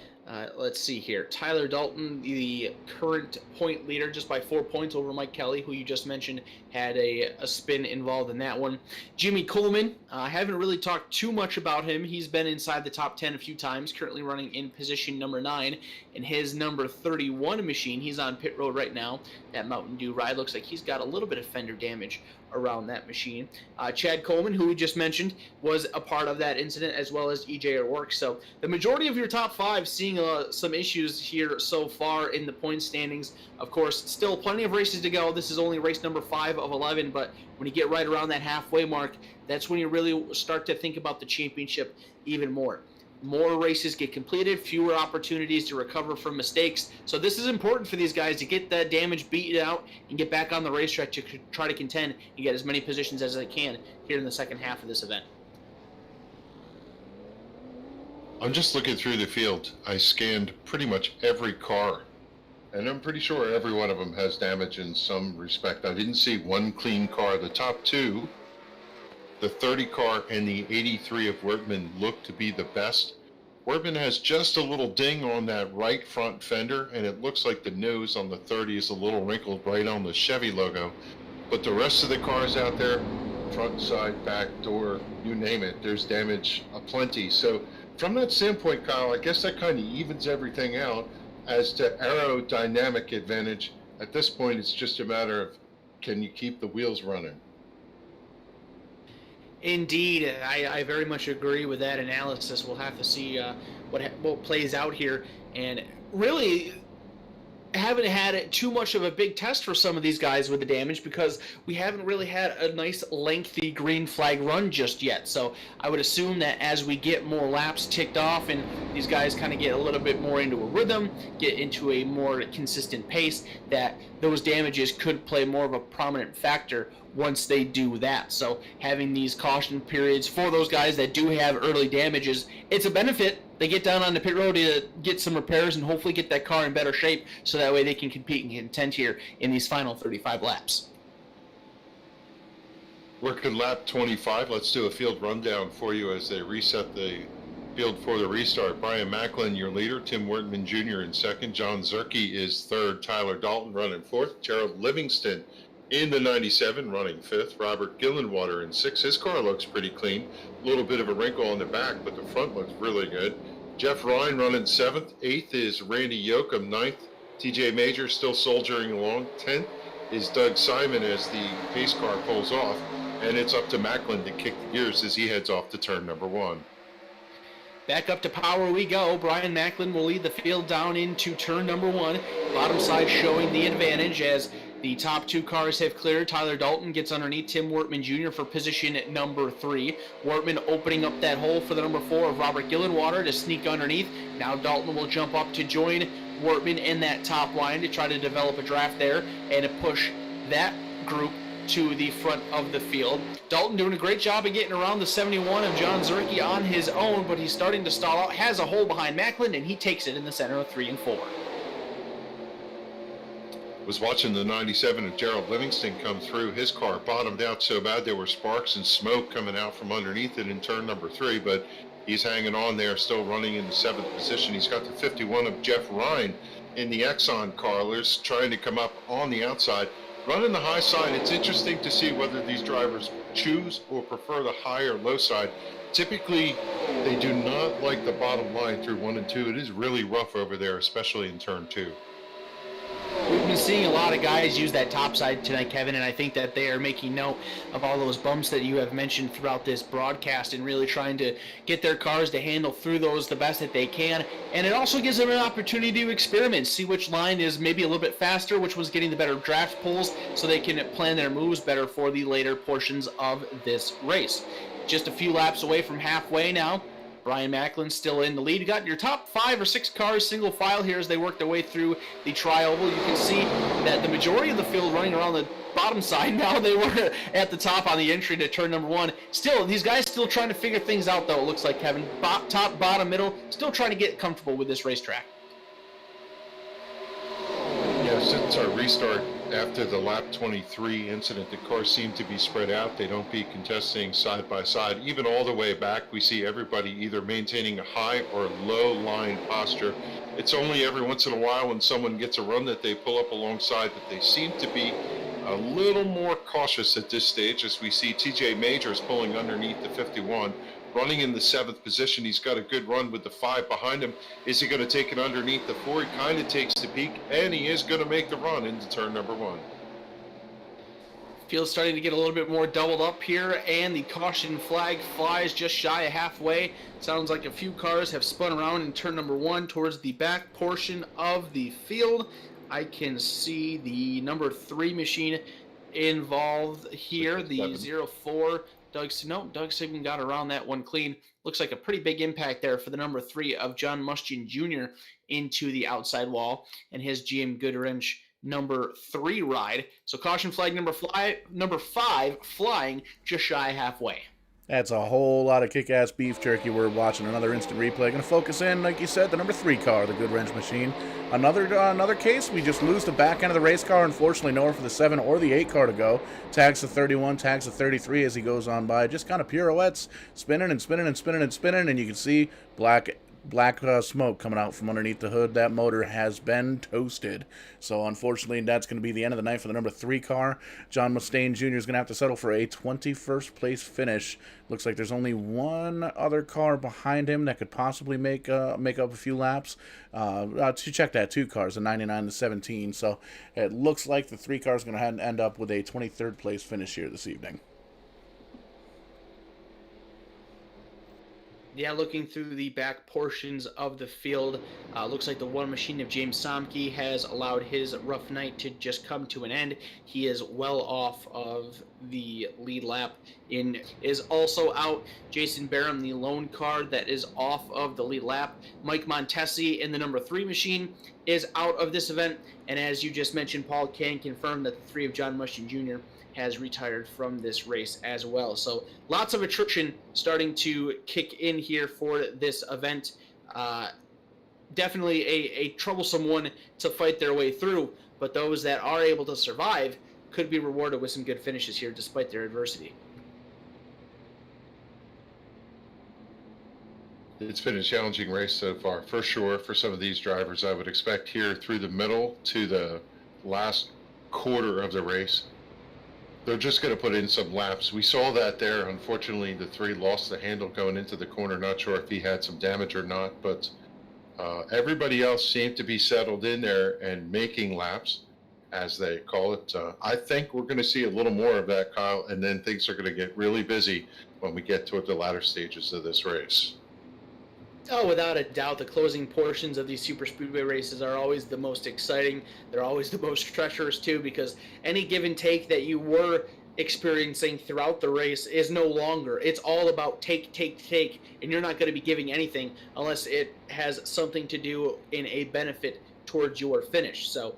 Let's see here. Tyler Dalton, the current point leader, just by 4 points over Mike Kelly, who you just mentioned had a spin involved in that one. Jimmy Coleman, I haven't really talked too much about him. He's been inside the top 10 a few times, currently running in position number 9. In his number 31 machine, he's on pit road right now. That Mountain Dew ride looks like he's got a little bit of fender damage around that machine. Chad Coleman, who we just mentioned, was a part of that incident, as well as EJ O'Rourke. So the majority of your top 5 seeing some issues here so far in the point standings. Of course, still plenty of races to go. This is only race number 5 of 11, but when you get right around that halfway mark, that's when you really start to think about the championship even more. More races get completed, fewer opportunities to recover from mistakes. So this is important for these guys to get that damage beaten out and get back on the racetrack to try to contend and get as many positions as they can here in the second half of this event. I'm just looking through the field. I scanned pretty much every car, and I'm pretty sure every one of them has damage in some respect. I didn't see one clean car. The top 2, the 30 car and the 83 of Wortman, look to be the best. Wortman has just a little ding on that right front fender, and it looks like the nose on the 30 is a little wrinkled right on the Chevy logo. But the rest of the cars out there, front, side, back, door, you name it, there's damage aplenty. So from that standpoint, Kyle, I guess that kind of evens everything out. As to aerodynamic advantage, at this point it's just a matter of, can you keep the wheels running? Indeed, I very much agree with that analysis. We'll have to see what plays out here, and really haven't had too much of a big test for some of these guys with the damage because we haven't really had a nice lengthy green flag run just yet. So I would assume that as we get more laps ticked off and these guys kind of get a little bit more into a rhythm, get into a more consistent pace, that those damages could play more of a prominent factor once they do that. So having these caution periods for those guys that do have early damages, it's a benefit. They get down on the pit road to get some repairs and hopefully get that car in better shape so that way they can compete and contend here in these final 35 laps. Working lap 25, let's do a field rundown for you as they reset the field for the restart. Brian Macklin, your leader. Tim Wortman Jr. in second. John Zerke is third. Tyler Dalton running fourth. Gerald Livingston in the 97 running fifth. Robert Gillenwater in sixth. His car looks pretty clean. A little bit of a wrinkle on the back, but the front looks really good. Jeff Ryan running seventh. Eighth is Randy Yoakum. Ninth, TJ Major still soldiering along. 10th is Doug Simon as the pace car pulls off. And it's up to Macklin to kick the gears as he heads off to turn number 1. Back up to power we go. Brian Macklin will lead the field down into turn number 1. Bottom side showing the advantage as the top 2 cars have cleared. Tyler Dalton gets underneath Tim Wortman Jr. for position number 3. Wortman opening up that hole for the number 4 of Robert Gillenwater to sneak underneath. Now Dalton will jump up to join Wortman in that top line to try to develop a draft there and to push that group to the front of the field. Dalton doing a great job of getting around the 71 of John Zerke on his own, but he's starting to stall out, has a hole behind Macklin, and he takes it in the center of 3 and 4. Was watching the 97 of Gerald Livingston come through. His car bottomed out so bad there were sparks and smoke coming out from underneath it in turn number 3, but he's hanging on there, still running in the 7th position. He's got the 51 of Jeff Ryan in the Exxon Carlers trying to come up on the outside, running the high side. It's interesting to see whether these drivers choose or prefer the high or low side. Typically, they do not like the bottom line through 1 and 2. It is really rough over there, especially in turn 2. We've been seeing a lot of guys use that top side tonight, Kevin, and I think that they are making note of all those bumps that you have mentioned throughout this broadcast and really trying to get their cars to handle through those the best that they can. And it also gives them an opportunity to experiment, see which line is maybe a little bit faster, which one's getting the better draft pulls, so they can plan their moves better for the later portions of this race. Just a few laps away from halfway now. Brian Macklin still in the lead. You got your top 5 or 6 cars single file here as they work their way through the tri-oval. You can see that the majority of the field running around the bottom side now. They were at the top on the entry to turn number 1. Still, these guys still trying to figure things out, though, it looks like, Kevin. Top, bottom, middle, still trying to get comfortable with this racetrack. Yeah, since our restart after the lap 23 incident, the cars seem to be spread out. They don't be contesting side by side. Even all the way back, we see everybody either maintaining a high or low line posture. It's only every once in a while when someone gets a run that they pull up alongside, but they seem to be a little more cautious at this stage as we see TJ Majors pulling underneath the 51. Running in the 7th position. He's got a good run with the 5 behind him. Is he going to take it underneath the 4? He kind of takes the peak, and he is going to make the run into turn number 1. Field's starting to get a little bit more doubled up here, and the caution flag flies just shy of halfway. Sounds like a few cars have spun around in turn number 1 towards the back portion of the field. I can see the number 3 machine involved here, the 04. Doug Sigmund got around that one clean. Looks like a pretty big impact there for the number 3 of John Mustian Jr. into the outside wall and his GM Goodwrench number 3 ride. So caution flag number 5 flying just shy halfway. That's a whole lot of kick-ass beef jerky. We're watching another instant replay. Going to focus in, like you said, the number 3 car, the Goodwrench machine. Another case, we just lose the back end of the race car. Unfortunately, nowhere for the 7 or the 8 car to go. Tags the 31, tags the 33 as he goes on by. Just kind of pirouettes, spinning and spinning and spinning and spinning, and you can see black smoke coming out from underneath the hood. That motor has been toasted. So unfortunately, that's going to be the end of the night for the number 3 car. John Mustaine Jr. is going to have to settle for a 21st place finish. Looks like there's only one other car behind him that could possibly make up a few laps. To check that, 2 cars, the 99 and the 17. So it looks like the 3 cars are going to end up with a 23rd place finish here this evening. Yeah, looking through the back portions of the field, looks like the 1 machine of James Somke has allowed his rough night to just come to an end. He is well off of the lead lap. Is also out Jason Barham, the lone car that is off of the lead lap. Mike Montesi in the number 3 machine is out of this event. And as you just mentioned, Paul can confirm that the 3 of John Mustian Jr. has retired from this race as well. So lots of attrition starting to kick in here for this event. Definitely a troublesome one to fight their way through, but those that are able to survive could be rewarded with some good finishes here despite their adversity. It's been a challenging race so far, for sure, for some of these drivers. I would expect here through the middle to the last quarter of the race, they're just going to put in some laps. We saw that there. Unfortunately, the 3 lost the handle going into the corner. Not sure if he had some damage or not, but everybody else seemed to be settled in there and making laps, as they call it. I think we're going to see a little more of that, Kyle, and then things are going to get really busy when we get toward the latter stages of this race. Oh, without a doubt, the closing portions of these super speedway races are always the most exciting. They're always the most treacherous, too, because any give and take that you were experiencing throughout the race is no longer. It's all about take, and you're not going to be giving anything unless it has something to do in a benefit towards your finish. So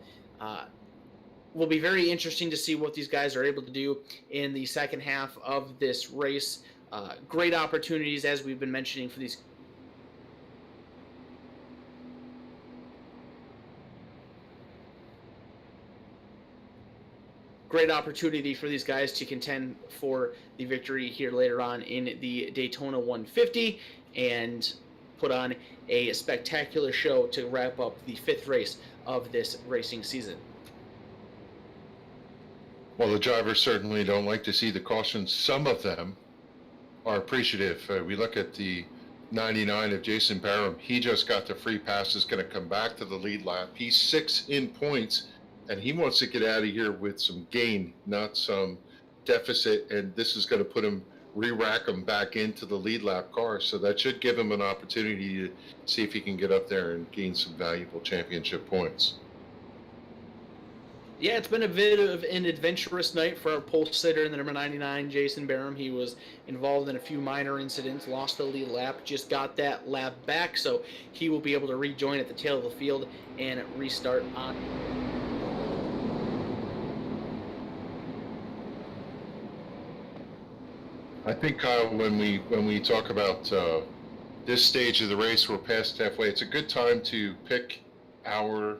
will be very interesting to see what these guys are able to do in the second half of this race. Great opportunities, as we've been mentioning, for these. Great opportunity for these guys to contend for the victory here later on in the Daytona 150 and put on a spectacular show to wrap up the 5th race of this racing season. Well, the drivers certainly don't like to see the cautions. Some of them are appreciative. We look at the 99 of Jason Barham. He just got the free pass, is going to come back to the lead lap. He's 6 in points, and he wants to get out of here with some gain, not some deficit, and this is going to put him, re-rack him back into the lead lap car, so that should give him an opportunity to see if he can get up there and gain some valuable championship points. Yeah, it's been a bit of an adventurous night for our pole sitter in the number 99, Jason Barham. He was involved in a few minor incidents, lost the lead lap, just got that lap back, so he will be able to rejoin at the tail of the field and restart on. I think, Kyle, when we talk about this stage of the race, we're past halfway. It's a good time to pick our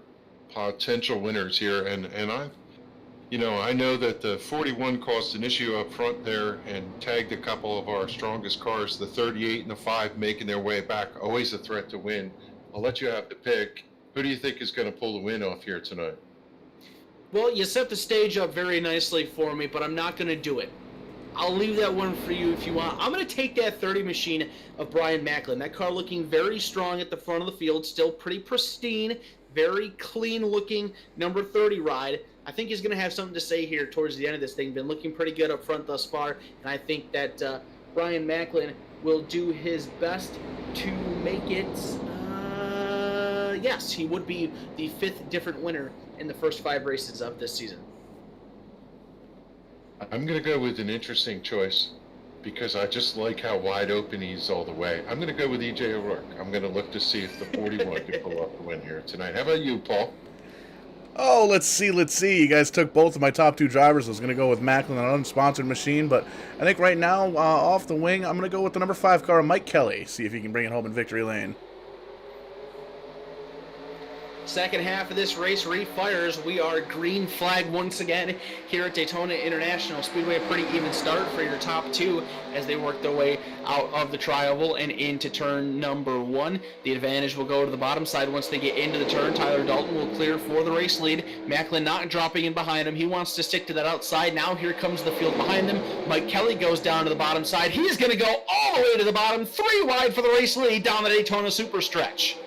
potential winners here, and I know that the 41 caused an issue up front there and tagged a couple of our strongest cars. The 38 and the 5 making their way back, always a threat to win. I'll let you have the pick. Who do you think is going to pull the win off here tonight? Well, you set the stage up very nicely for me, but I'm not going to do it. I'll leave that one for you if you want. I'm going to take that 30 machine of Brian Macklin. That car looking very strong at the front of the field, still pretty pristine, very clean-looking number 30 ride. I think he's going to have something to say here towards the end of this thing. Been looking pretty good up front thus far, and I think that Brian Macklin will do his best to make it. Yes, he would be the 5th different winner in the first 5 races of this season. I'm going to go with an interesting choice because I just like how wide open he's all the way. I'm going to go with E.J. O'Rourke. I'm going to look to see if the 41 can pull off the win here tonight. How about you, Paul? Oh, let's see. You guys took both of my top 2 drivers. I was going to go with Macklin, an unsponsored machine, but I think right now, off the wing, I'm going to go with the number 5 car, Mike Kelly, see if he can bring it home in victory lane. Second half of this race refires. We are green flag once again here at Daytona International Speedway. A pretty even start for your top 2 as they work their way out of the tri-oval and into turn number 1. The advantage will go to the bottom side once they get into the turn. Tyler Dalton will clear for the race lead. Macklin not dropping in behind him. He wants to stick to that outside. Now here comes the field behind them. Mike Kelly goes down to the bottom side. He's going to go all the way to the bottom. 3 wide for the race lead down the Daytona Super Stretch.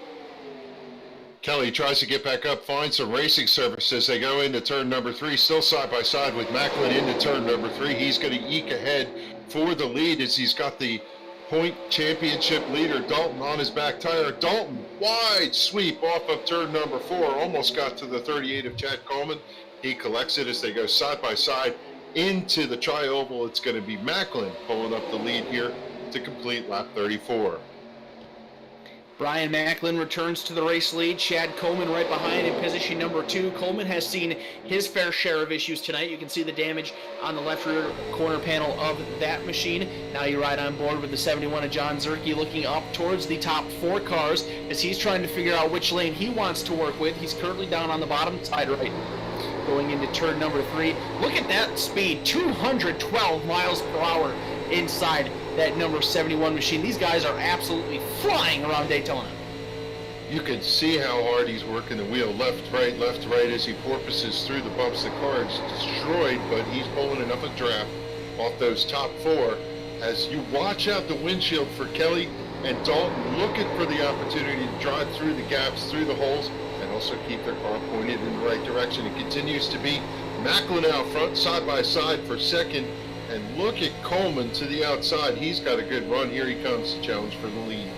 Kelly tries to get back up, finds some racing surface as they go into turn number 3, still side by side with Macklin into turn number 3. He's going to eke ahead for the lead as he's got the point championship leader Dalton on his back tire. Dalton, wide sweep off of turn number 4, almost got to the 38 of Chad Coleman. He collects it as they go side by side into the tri-oval. It's going to be Macklin pulling up the lead here to complete lap 34. Brian Macklin returns to the race lead. Chad Coleman right behind in position number 2. Coleman has seen his fair share of issues tonight. You can see the damage on the left rear corner panel of that machine. Now you ride on board with the 71 of John Zerke looking up towards the top 4 cars as he's trying to figure out which lane he wants to work with. He's currently down on the bottom side right going into turn number 3. Look at that speed, 212 miles per hour inside that number 71 machine. These guys are absolutely flying around Daytona. You can see how hard he's working the wheel, left, right, as he porpoises through the bumps. The car is destroyed, but he's pulling enough of draft off those top 4. As you watch out the windshield for Kelly and Dalton, looking for the opportunity to drive through the gaps, through the holes, and also keep their car pointed in the right direction. It continues to be Macklin out front, side by side for second. And look at Coleman to the outside. He's got a good run. Here he comes to challenge for the lead.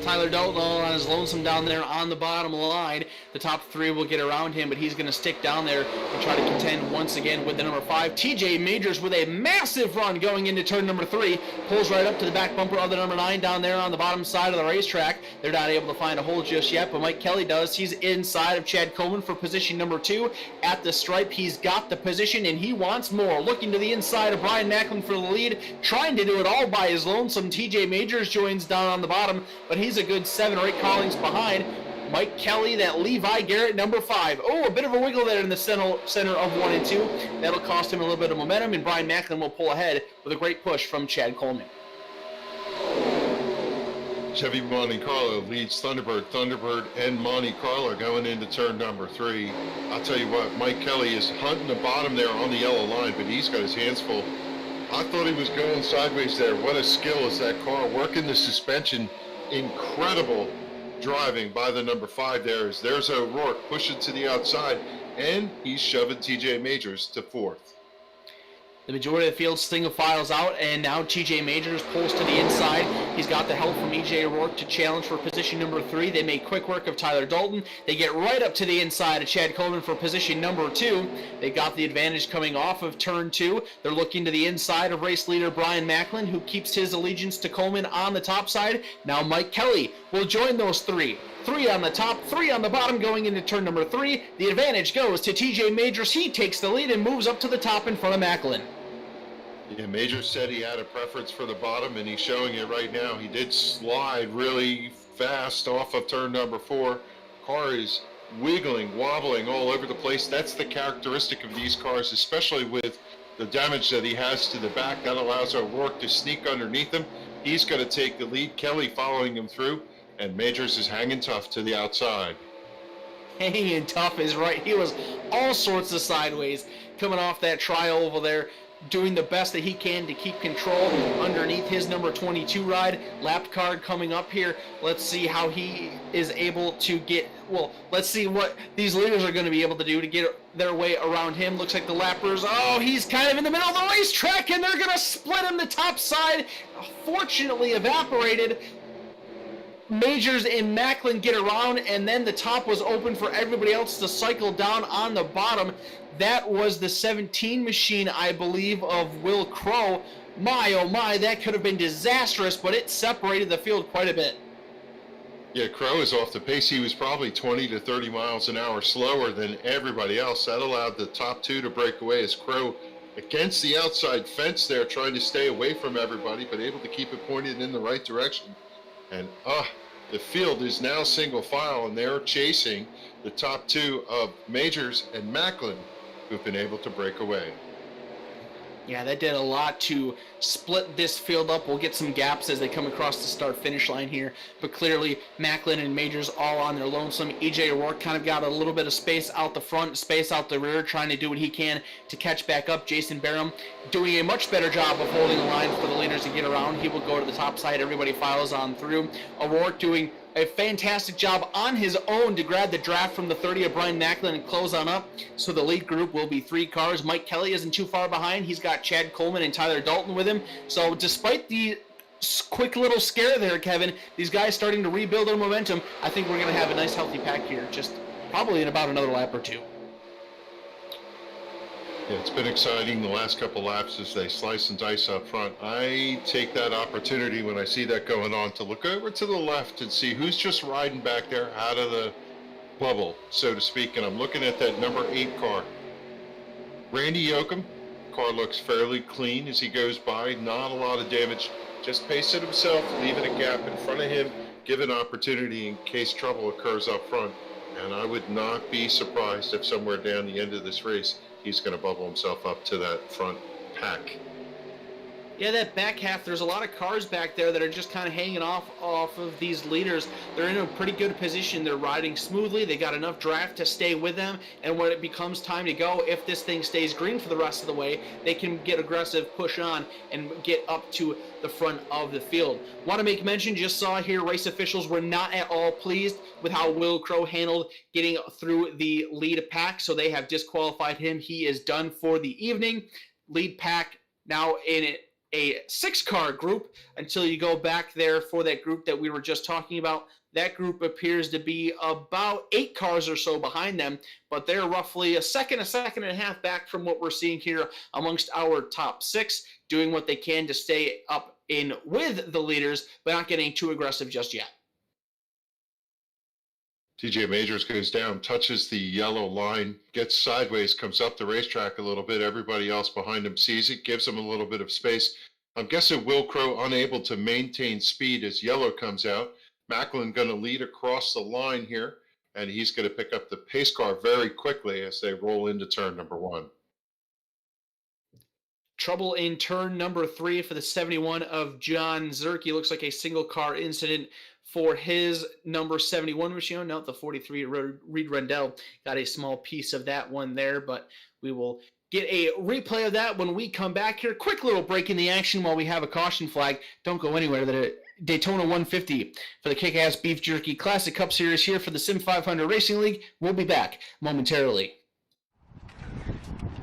Tyler Dalton on his lonesome down there on the bottom line. The top three will get around him, but he's going to stick down there and try to contend once again with the number 5. TJ Majors with a massive run going into turn number 3. Pulls right up to the back bumper of the number 9 down there on the bottom side of the racetrack. They're not able to find a hole just yet, but Mike Kelly does. He's inside of Chad Coleman for position number 2. At the stripe, he's got the position, and he wants more. Looking to the inside of Brian Macklin for the lead, trying to do it all by his lonesome. TJ Majors joins down on the bottom, but he's a good 7 or 8 callings behind Mike Kelly, that Levi Garrett, number 5. Oh, a bit of a wiggle there in the center of 1 and 2. That'll cost him a little bit of momentum, and Brian Macklin will pull ahead with a great push from Chad Coleman. Chevy Monte Carlo leads Thunderbird and Monte Carlo going into turn number 3. I'll tell you what, Mike Kelly is hunting the bottom there on the yellow line, but he's got his hands full. I thought he was going sideways there. What a skill is that car, working the suspension. Incredible driving by the number 5 there. There's O'Rourke pushing to the outside, and he's shoving TJ Majors to 4th. The majority of the field single files out, and now TJ Majors pulls to the inside. He's got the help from EJ O'Rourke to challenge for position number 3. They make quick work of Tyler Dalton. They get right up to the inside of Chad Coleman for position number 2. They got the advantage coming off of turn 2. They're looking to the inside of race leader Brian Macklin, who keeps his allegiance to Coleman on the top side. Now Mike Kelly will join those 3. 3 on the top, 3 on the bottom going into turn number 3. The advantage goes to TJ Majors. He takes the lead and moves up to the top in front of Macklin. Yeah, Majors said he had a preference for the bottom, and he's showing it right now. He did slide really fast off of turn number 4. Car is wiggling, wobbling all over the place. That's the characteristic of these cars, especially with the damage that he has to the back. That allows O'Rourke to sneak underneath him. He's going to take the lead. Kelly following him through, and Majors is hanging tough to the outside. Hanging tough is right. He was all sorts of sideways coming off that trial over there, doing the best that he can to keep control underneath his number 22 ride. Lap card coming up here. Let's see how he is able to get, well, let's see what these leaders are going to be able to do to get their way around him. Looks like the lappers, oh, he's kind of in the middle of the racetrack, and they're going to split him. The top side, fortunately, evaporated. Majors and Macklin get around, and then the top was open for everybody else to cycle down on the bottom. That was the 17 machine, I believe, of Will Crow. My, oh my, that could have been disastrous, but it separated the field quite a bit. Yeah, Crow is off the pace. He was probably 20 to 30 miles an hour slower than everybody else. That allowed the top 2 to break away as Crow against the outside fence there, trying to stay away from everybody, but able to keep it pointed in the right direction. And the field is now single file, and they're chasing the top 2 of Majors and Macklin, who've been able to break away. Yeah, that did a lot to split this field up. We'll get some gaps as they come across the start-finish line here, but clearly Macklin and Majors all on their lonesome. EJ O'Rourke kind of got a little bit of space out the front, space out the rear, trying to do what he can to catch back up. Jason Barham doing a much better job of holding the line for the leaders to get around. He will go to the top side. Everybody files on through. O'Rourke doing a fantastic job on his own to grab the draft from the 30 of Brian Macklin and close on up. So the lead group will be 3 cars. Mike Kelly isn't too far behind. He's got Chad Coleman and Tyler Dalton with him. So despite the quick little scare there, Kevin, these guys starting to rebuild their momentum. I think we're going to have a nice healthy pack here, just probably in about another lap or 2. Yeah, it's been exciting the last couple laps as they slice and dice up front. I take that opportunity when I see that going on to look over to the left and see who's just riding back there out of the bubble, so to speak. And I'm looking at that number 8 car. Randy Yoakum. Car looks fairly clean as he goes by. Not a lot of damage. Just pacing himself, leaving a gap in front of him, giving opportunity in case trouble occurs up front. And I would not be surprised if somewhere down the end of this race he's going to bubble himself up to that front pack. Yeah, that back half, there's a lot of cars back there that are just kind of hanging off of these leaders. They're in a pretty good position. They're riding smoothly. They got enough draft to stay with them. And when it becomes time to go, if this thing stays green for the rest of the way, they can get aggressive, push on, and get up to the front of the field. Want to make mention, just saw here, race officials were not at all pleased with how Will Crow handled getting through the lead pack, so they have disqualified him. He is done for the evening. Lead pack now in it. a 6-car group until you go back there for that group that we were just talking about. That group appears to be about 8 cars or so behind them, but they're roughly a second and a half back from what we're seeing here amongst our top 6, doing what they can to stay up in with the leaders, but not getting too aggressive just yet. TJ Majors goes down, touches the yellow line, gets sideways, comes up the racetrack a little bit. Everybody else behind him sees it, gives him a little bit of space. I'm guessing Will Crow unable to maintain speed as yellow comes out. Macklin going to lead across the line here, and he's going to pick up the pace car very quickly as they roll into turn number 1. Trouble in turn number 3 for the 71 of John Zerke. Looks like a single car incident for his number 71 machine. Note the 43 Reed Rendell got a small piece of that one there, but we will get a replay of that when we come back here. Quick little break in the action while we have a caution flag. Don't go anywhere. The Daytona 150 for the Kick-Ass Beef Jerky Classic Cup Series here for the SIM500 Racing League. We'll be back momentarily.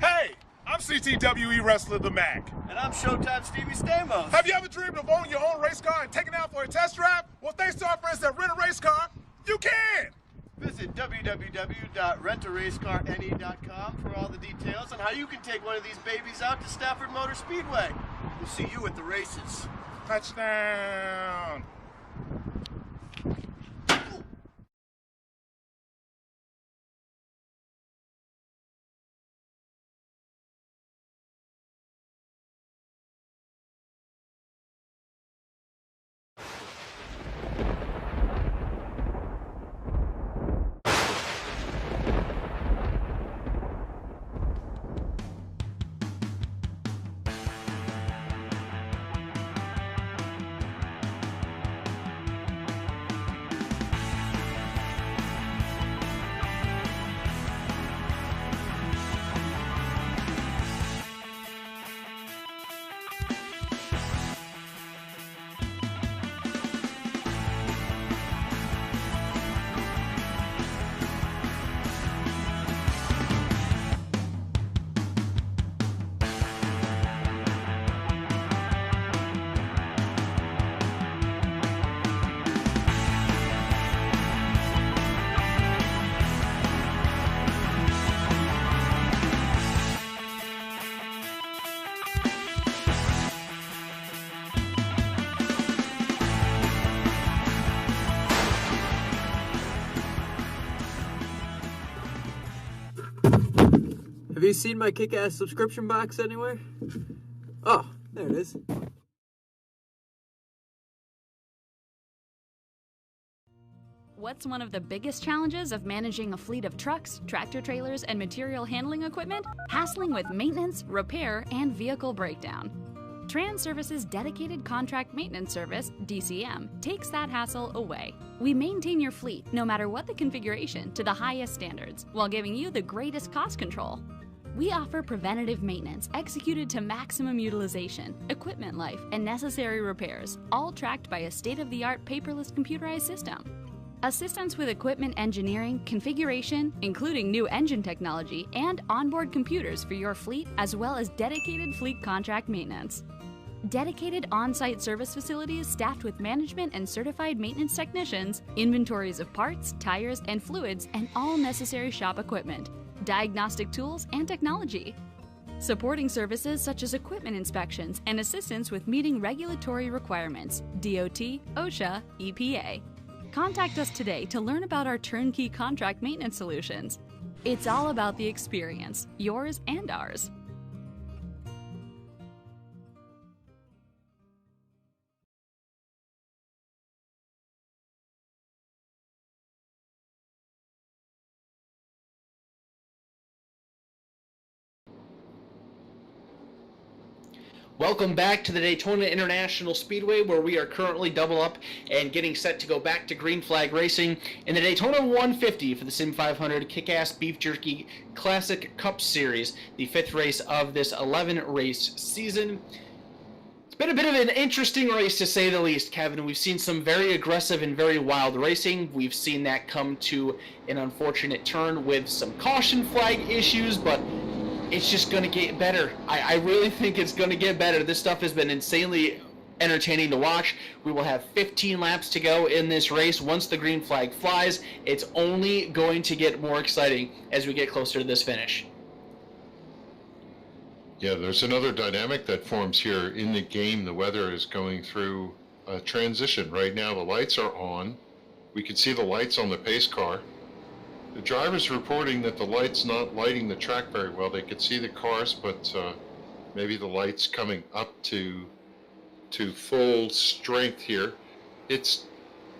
Hey, I'm CTWE Wrestler the Mac. And I'm Showtime Stevie Stamos. Have you ever dreamed of owning your own race car and taking it out for a test drive? Well, thanks to our friends at Rent a Race Car, you can! Visit www.rentaracecarne.com for all the details on how you can take one of these babies out to Stafford Motor Speedway. We'll see you at the races. Touchdown! Have you seen my kick-ass subscription box anywhere? Oh, there it is. What's one of the biggest challenges of managing a fleet of trucks, tractor-trailers, and material handling equipment? Hassling with maintenance, repair, and vehicle breakdown. Trans Service's dedicated contract maintenance service, DCM, takes that hassle away. We maintain your fleet, no matter what the configuration, to the highest standards, while giving you the greatest cost control. We offer preventative maintenance executed to maximum utilization, equipment life, and necessary repairs, all tracked by a state-of-the-art paperless computerized system. Assistance with equipment engineering, configuration, including new engine technology, and onboard computers for your fleet, as well as dedicated fleet contract maintenance. Dedicated on-site service facilities staffed with management and certified maintenance technicians, inventories of parts, tires, and fluids, and all necessary shop equipment, diagnostic tools, and technology. Supporting services such as equipment inspections and assistance with meeting regulatory requirements, DOT, OSHA, EPA. Contact us today to learn about our turnkey contract maintenance solutions. It's all about the experience, yours and ours. Welcome back to the Daytona International Speedway, where we are currently double up and getting set to go back to green flag racing in the Daytona 150 for the SIM500 Kick-Ass Beef Jerky Classic Cup Series, the 5th race of this 11-race season. It's been a bit of an interesting race, to say the least, Kevin. We've seen some very aggressive and very wild racing. We've seen that come to an unfortunate turn with some caution flag issues, but it's just going to get better. I really think it's going to get better. This stuff has been insanely entertaining to watch. We will have 15 laps to go in this race. Once the green flag flies, it's only going to get more exciting as we get closer to this finish. Yeah, there's another dynamic that forms here in the game. The weather is going through a transition. Right now, the lights are on. We can see the lights on the pace car. The driver's reporting that the light's not lighting the track very well. They could see the cars, but maybe the light's coming up to full strength here. It's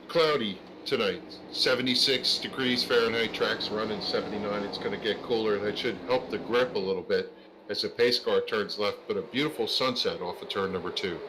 cloudy tonight, 76 degrees Fahrenheit, track's running 79. It's going to get cooler, and that should help the grip a little bit as the pace car turns left, but a beautiful sunset off of turn number 2.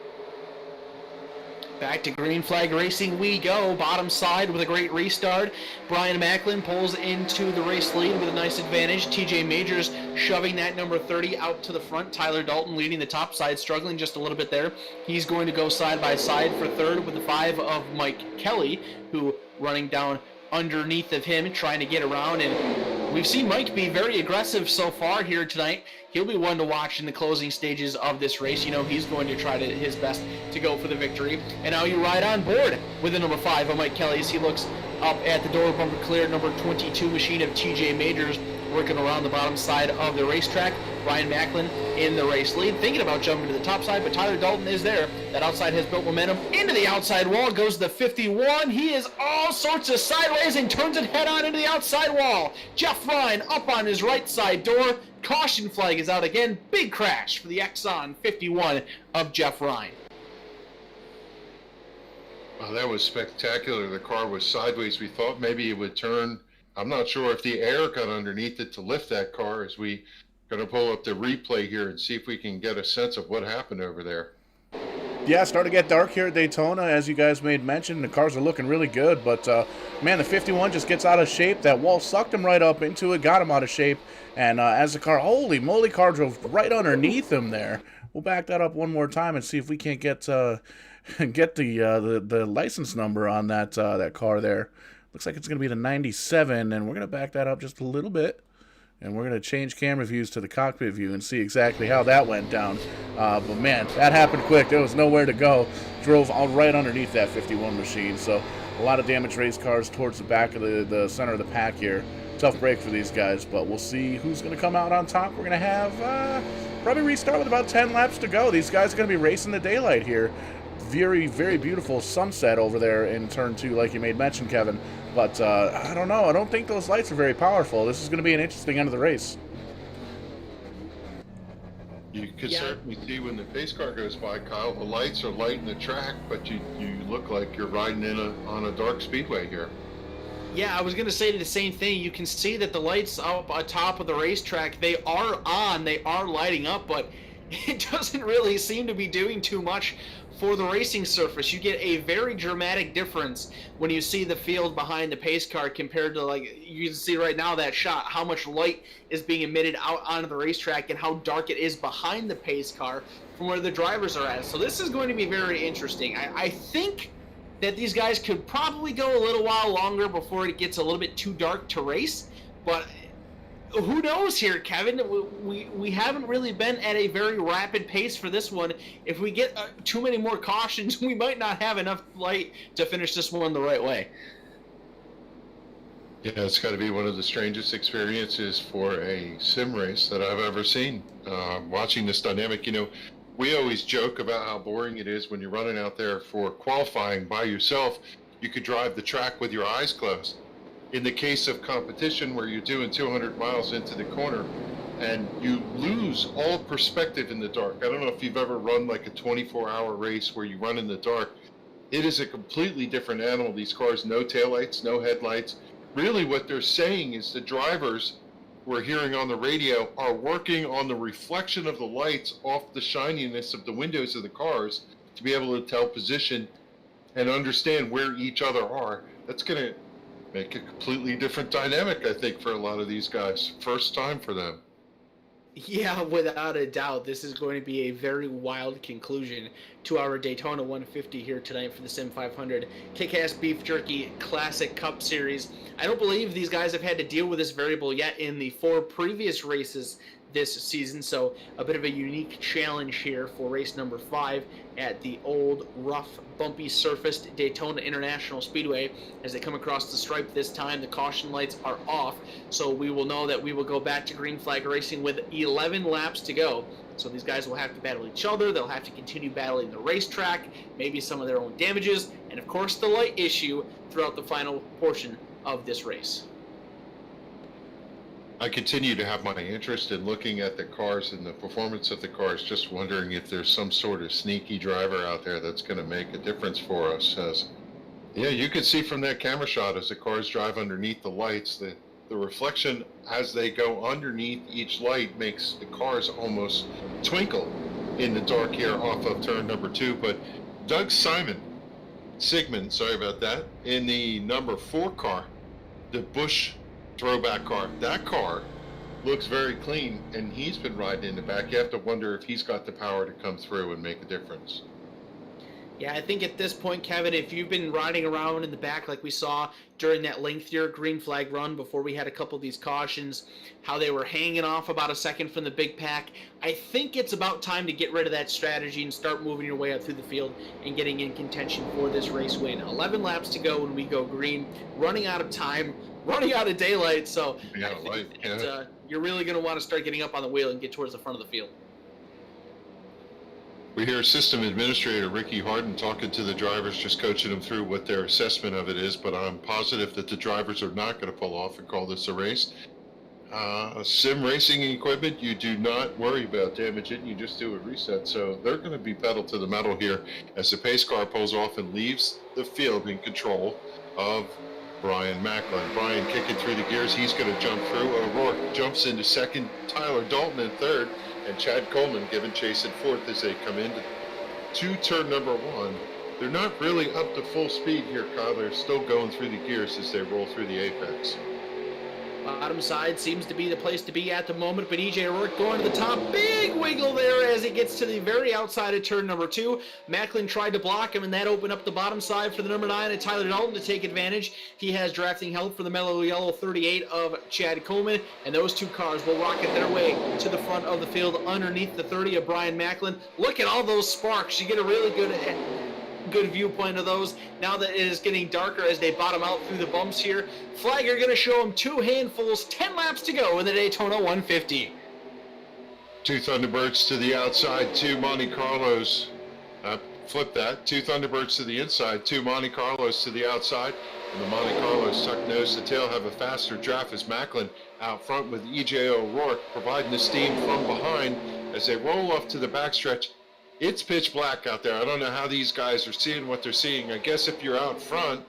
Back to green flag racing we go. Bottom side with a great restart. Brian Macklin pulls into the race lead with a nice advantage. TJ Majors shoving that number 30 out to the front. Tyler Dalton leading the top side, struggling just a little bit there. He's going to go side by side for third with the 5 of Mike Kelly, who running down underneath of him, trying to get around. And we've seen Mike be very aggressive so far here tonight. He'll be one to watch in the closing stages of this race. You know, he's going to try his best to go for the victory. And now you ride on board with the number 5 of Mike Kelly as he looks up at the door bumper clear number 22 machine of TJ Majors working around the bottom side of the racetrack. Brian Macklin in the race lead, thinking about jumping to the top side, but Tyler Dalton is there. That outside has built momentum. Into the outside wall goes the 51. He is all sorts of sideways and turns it head on into the outside wall. Jeff Ryan up on his right side door. Caution flag is out again. Big crash for the Exxon 51 of Jeff Ryan. Wow, that was spectacular. The car was sideways. We thought maybe it would turn. I'm not sure if the air got underneath it to lift that car, as we going to pull up the replay here and see if we can get a sense of what happened over there. Yeah, it's starting to get dark here at Daytona, as you guys made mention. The cars are looking really good, but man, the 51 just gets out of shape. That wall sucked him right up into it, got him out of shape, and as the car, holy moly, car drove right underneath him there. We'll back that up one more time and see if we can't get the license number on that car there. Looks like it's going to be the 97, and we're going to back that up just a little bit. And we're going to change camera views to the cockpit view and see exactly how that went down. But man, that happened quick. There was nowhere to go. Drove right underneath that 51 machine. So a lot of damaged race cars towards the back of the center of the pack here. Tough break for these guys, but we'll see who's going to come out on top. We're going to have probably restart with about 10 laps to go. These guys are going to be racing the daylight here. Very, very beautiful sunset over there in turn 2, like you made mention, Kevin. But I don't know. I don't think those lights are very powerful. This is going to be an interesting end of the race. You can certainly see when the pace car goes by, Kyle, the lights are lighting the track, but you look like you're riding on a dark speedway here. Yeah, I was going to say the same thing. You can see that the lights up on top of the racetrack, they are on, they are lighting up, but it doesn't really seem to be doing too much for the racing surface. You get a very dramatic difference when you see the field behind the pace car compared to, like, you can see right now that shot, how much light is being emitted out onto the racetrack and how dark it is behind the pace car from where the drivers are at. So this is going to be very interesting. I think that these guys could probably go a little while longer before it gets a little bit too dark to race, but who knows here, Kevin? We haven't really been at a very rapid pace for this one. If we get too many more cautions, we might not have enough light to finish this one the right way. Yeah, it's got to be one of the strangest experiences for a sim race that I've ever seen. Watching this dynamic, you know, we always joke about how boring it is when you're running out there for qualifying by yourself. You could drive the track with your eyes closed. In the case of competition where you're doing 200 miles into the corner and you lose all perspective in the dark. I don't know if you've ever run like a 24-hour race where you run in the dark. It is a completely different animal. These cars, no taillights, no headlights. Really what they're saying is the drivers we're hearing on the radio are working on the reflection of the lights off the shininess of the windows of the cars to be able to tell position and understand where each other are. That's going to make a completely different dynamic, I think, for a lot of these guys. First time for them. Yeah, without a doubt, this is going to be a very wild conclusion to our Daytona 150 here tonight for the SIM500 Kick-Ass Beef Jerky Classic Cup Series. I don't believe these guys have had to deal with this variable yet in the 4 previous races this season. So a bit of a unique challenge here for race number 5 at the old, rough, bumpy surfaced Daytona International Speedway. As they come across the stripe this time, the caution lights are off, so we will know that we will go back to green flag racing with 11 laps to go. So these guys will have to battle each other, they'll have to continue battling the racetrack, maybe some of their own damages, and of course the light issue throughout the final portion of this race. I continue to have my interest in looking at the cars and the performance of the cars, just wondering if there's some sort of sneaky driver out there that's going to make a difference for us. Yeah, you can see from that camera shot as the cars drive underneath the lights, the reflection as they go underneath each light makes the cars almost twinkle in the dark here off of turn number 2. But Doug Sigmund, sorry about that, in the number 4 car, the Busch throwback car, that car looks very clean, and he's been riding in the back. You have to wonder if he's got the power to come through and make a difference. Yeah, I think at this point, Kevin, if you've been riding around in the back like we saw during that lengthier green flag run before we had a couple of these cautions, how they were hanging off about a second from the big pack, I think it's about time to get rid of that strategy and start moving your way up through the field and getting in contention for this race win. 11 laps to go when we go green, running out of time, running out of daylight, so I think that, you're really going to want to start getting up on the wheel and get towards the front of the field. We hear System Administrator Ricky HARDIN talking to the drivers, just coaching them through what their assessment of it is, but I'm positive that the drivers are not going to pull off and call this a race. Sim racing equipment, you do not worry about damaging, you just do a reset, so they're going to be pedal to the metal here as the pace car pulls off and leaves the field in control of Brian Macklin. Brian kicking through the gears, he's going to jump through. O'Rourke jumps into second, Tyler Dalton in third, and Chad Coleman giving chase in fourth as they come into turn number 1. They're not really up to full speed here, Kyle. They're still going through the gears as they roll through the apex. Bottom side seems to be the place to be at the moment, but E.J. O'Rourke going to the top. Big wiggle there as it gets to the very outside of turn number 2. Macklin tried to block him, and that opened up the bottom side for the number 9 and Tyler Dalton to take advantage. He has drafting help for the mellow yellow 38 of Chad Coleman, and those two cars will rocket their way to the front of the field underneath the 30 of Brian Macklin. Look at all those sparks. You get a really good viewpoint of those now that it is getting darker as they bottom out through the bumps here. Flagger going to show them 2 handfuls, 10 laps to go in the Daytona 150. 2 Thunderbirds to the outside, 2 Monte Carlos. Flip that. 2 Thunderbirds to the inside, 2 Monte Carlos to the outside. And the Monte Carlos tuck nose to tail have a faster draft as Macklin out front with E.J. O'Rourke providing the steam from behind as they roll off to the backstretch. It's pitch black out there. I don't know how these guys are seeing what they're seeing. I guess if you're out front,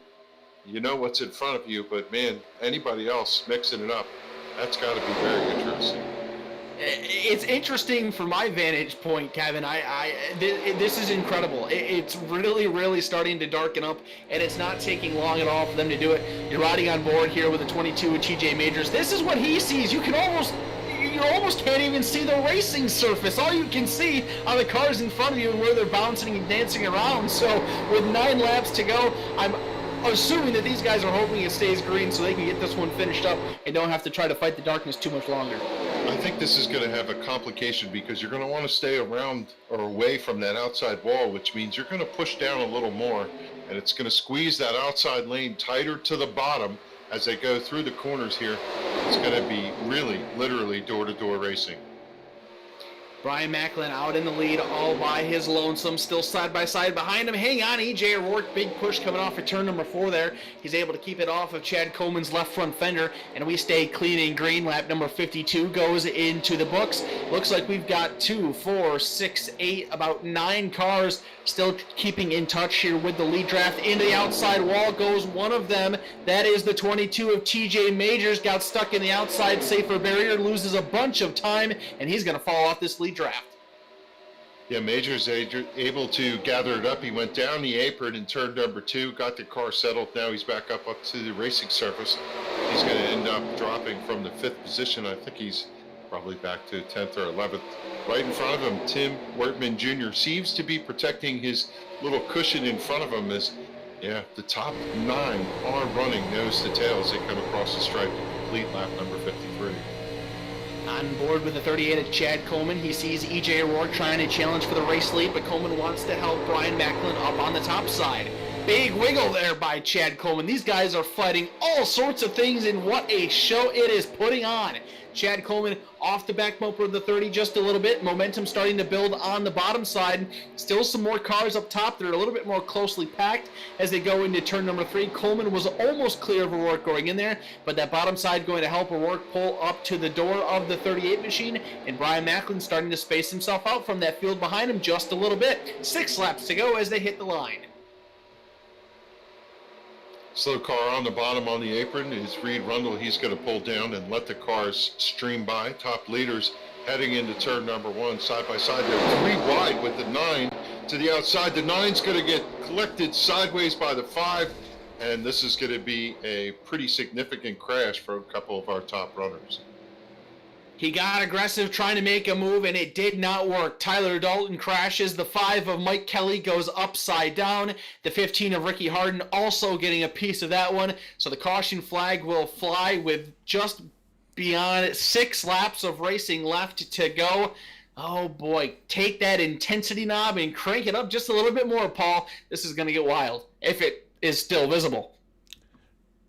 you know what's in front of you. But, man, anybody else mixing it up, that's got to be very interesting. It's interesting from my vantage point, Kevin. This is incredible. It's really, really starting to darken up, and it's not taking long at all for them to do it. You're riding on board here with the 22 of TJ Majors. This is what he sees. You almost can't even see the racing surface. All you can see are the cars in front of you and where they're bouncing and dancing around. So with 9 laps to go, I'm assuming that these guys are hoping it stays green so they can get this one finished up and don't have to try to fight the darkness too much longer. I think this is going to have a complication because you're going to want to stay around or away from that outside wall, which means you're going to push down a little more, and it's going to squeeze that outside lane tighter to the bottom as they go through the corners here. It's going to be really, literally door-to-door racing. Brian Macklin out in the lead all by his lonesome, still side by side behind him. Hang on, E.J. O'Rourke, big push coming off at turn number 4 there. He's able to keep it off of Chad Coleman's left front fender, and we stay clean and green. Lap number 52 goes into the books. Looks like we've got 2, 4, 6, 8, about 9 cars still keeping in touch here with the lead draft. Into the outside wall goes one of them. That is the 22 of TJ Majors. Got stuck in the outside safer barrier, loses a bunch of time, and he's going to fall off this lead draft. Yeah, Majors able to gather it up. He went down the apron in turn number 2, got the car settled. Now he's back up to the racing surface. He's going to end up dropping from the 5th position. I think he's probably back to 10th or 11th. Right in front of him, Tim Wertman Jr. seems to be protecting his little cushion in front of him as, yeah, the top 9 are running nose to tail as they come across the stripe to complete lap number 53. On board with the 38 at Chad Coleman, he sees EJ O'Rourke trying to challenge for the race lead, but Coleman wants to help Brian Macklin up on the top side. Big wiggle there by Chad Coleman. These guys are fighting all sorts of things, and what a show it is putting on. Chad Coleman off the back bumper of the 30 just a little bit. Momentum starting to build on the bottom side. Still some more cars up top. They're a little bit more closely packed as they go into turn number 3. Coleman was almost clear of O'Rourke going in there, but that bottom side going to help O'Rourke pull up to the door of the 38 machine, and Brian Macklin starting to space himself out from that field behind him just a little bit. 6 laps to go as they hit the line. Slow car on the bottom on the apron is Reed Rundle. He's going to pull down and let the cars stream by. Top leaders heading into turn number 1 side by side. They're 3 wide with the 9 to the outside. The 9's going to get collected sideways by the 5, and this is going to be a pretty significant crash for a couple of our top runners. He got aggressive trying to make a move, and it did not work. Tyler Dalton crashes. The 5 of Mike Kelly goes upside down. The 15 of Ricky Hardin also getting a piece of that one. So the caution flag will fly with just beyond 6 laps of racing left to go. Oh boy, take that intensity knob and crank it up just a little bit more, Paul. This is going to get wild, if it is still visible.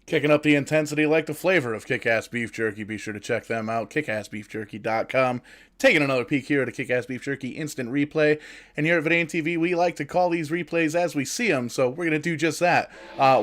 Kicking up the intensity like the flavor of Kick-Ass Beef Jerky. Be sure to check them out, kickassbeefjerky.com. Taking another peek here at a Kick-Ass Beef Jerky instant replay. And here at Vidane TV, we like to call these replays as we see them, so we're going to do just that.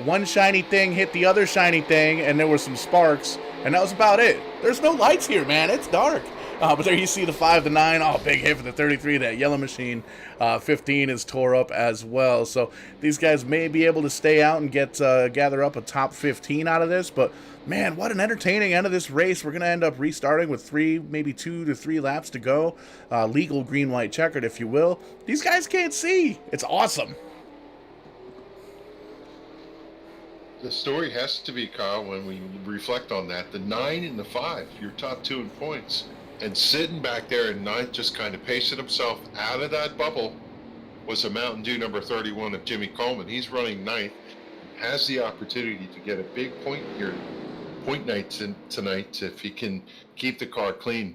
One shiny thing hit the other shiny thing, and there were some sparks, and that was about it. There's no lights here, man. It's dark. But there you see the 5, the 9, oh, big hit for the 33, that yellow machine. 15 is tore up as well. So these guys may be able to stay out and gather up a top 15 out of this. But, man, what an entertaining end of this race. We're going to end up restarting with 3, maybe 2 to 3 laps to go. Legal green-white checkered, if you will. These guys can't see. It's awesome. The story has to be, Kyle, when we reflect on that, the 9 and the 5, your top 2 in points. And sitting back there in 9th, just kind of pacing himself out of that bubble, was a Mountain Dew number 31 of Jimmy Coleman. He's running 9th, has the opportunity to get a big point here, point night tonight, if he can keep the car clean.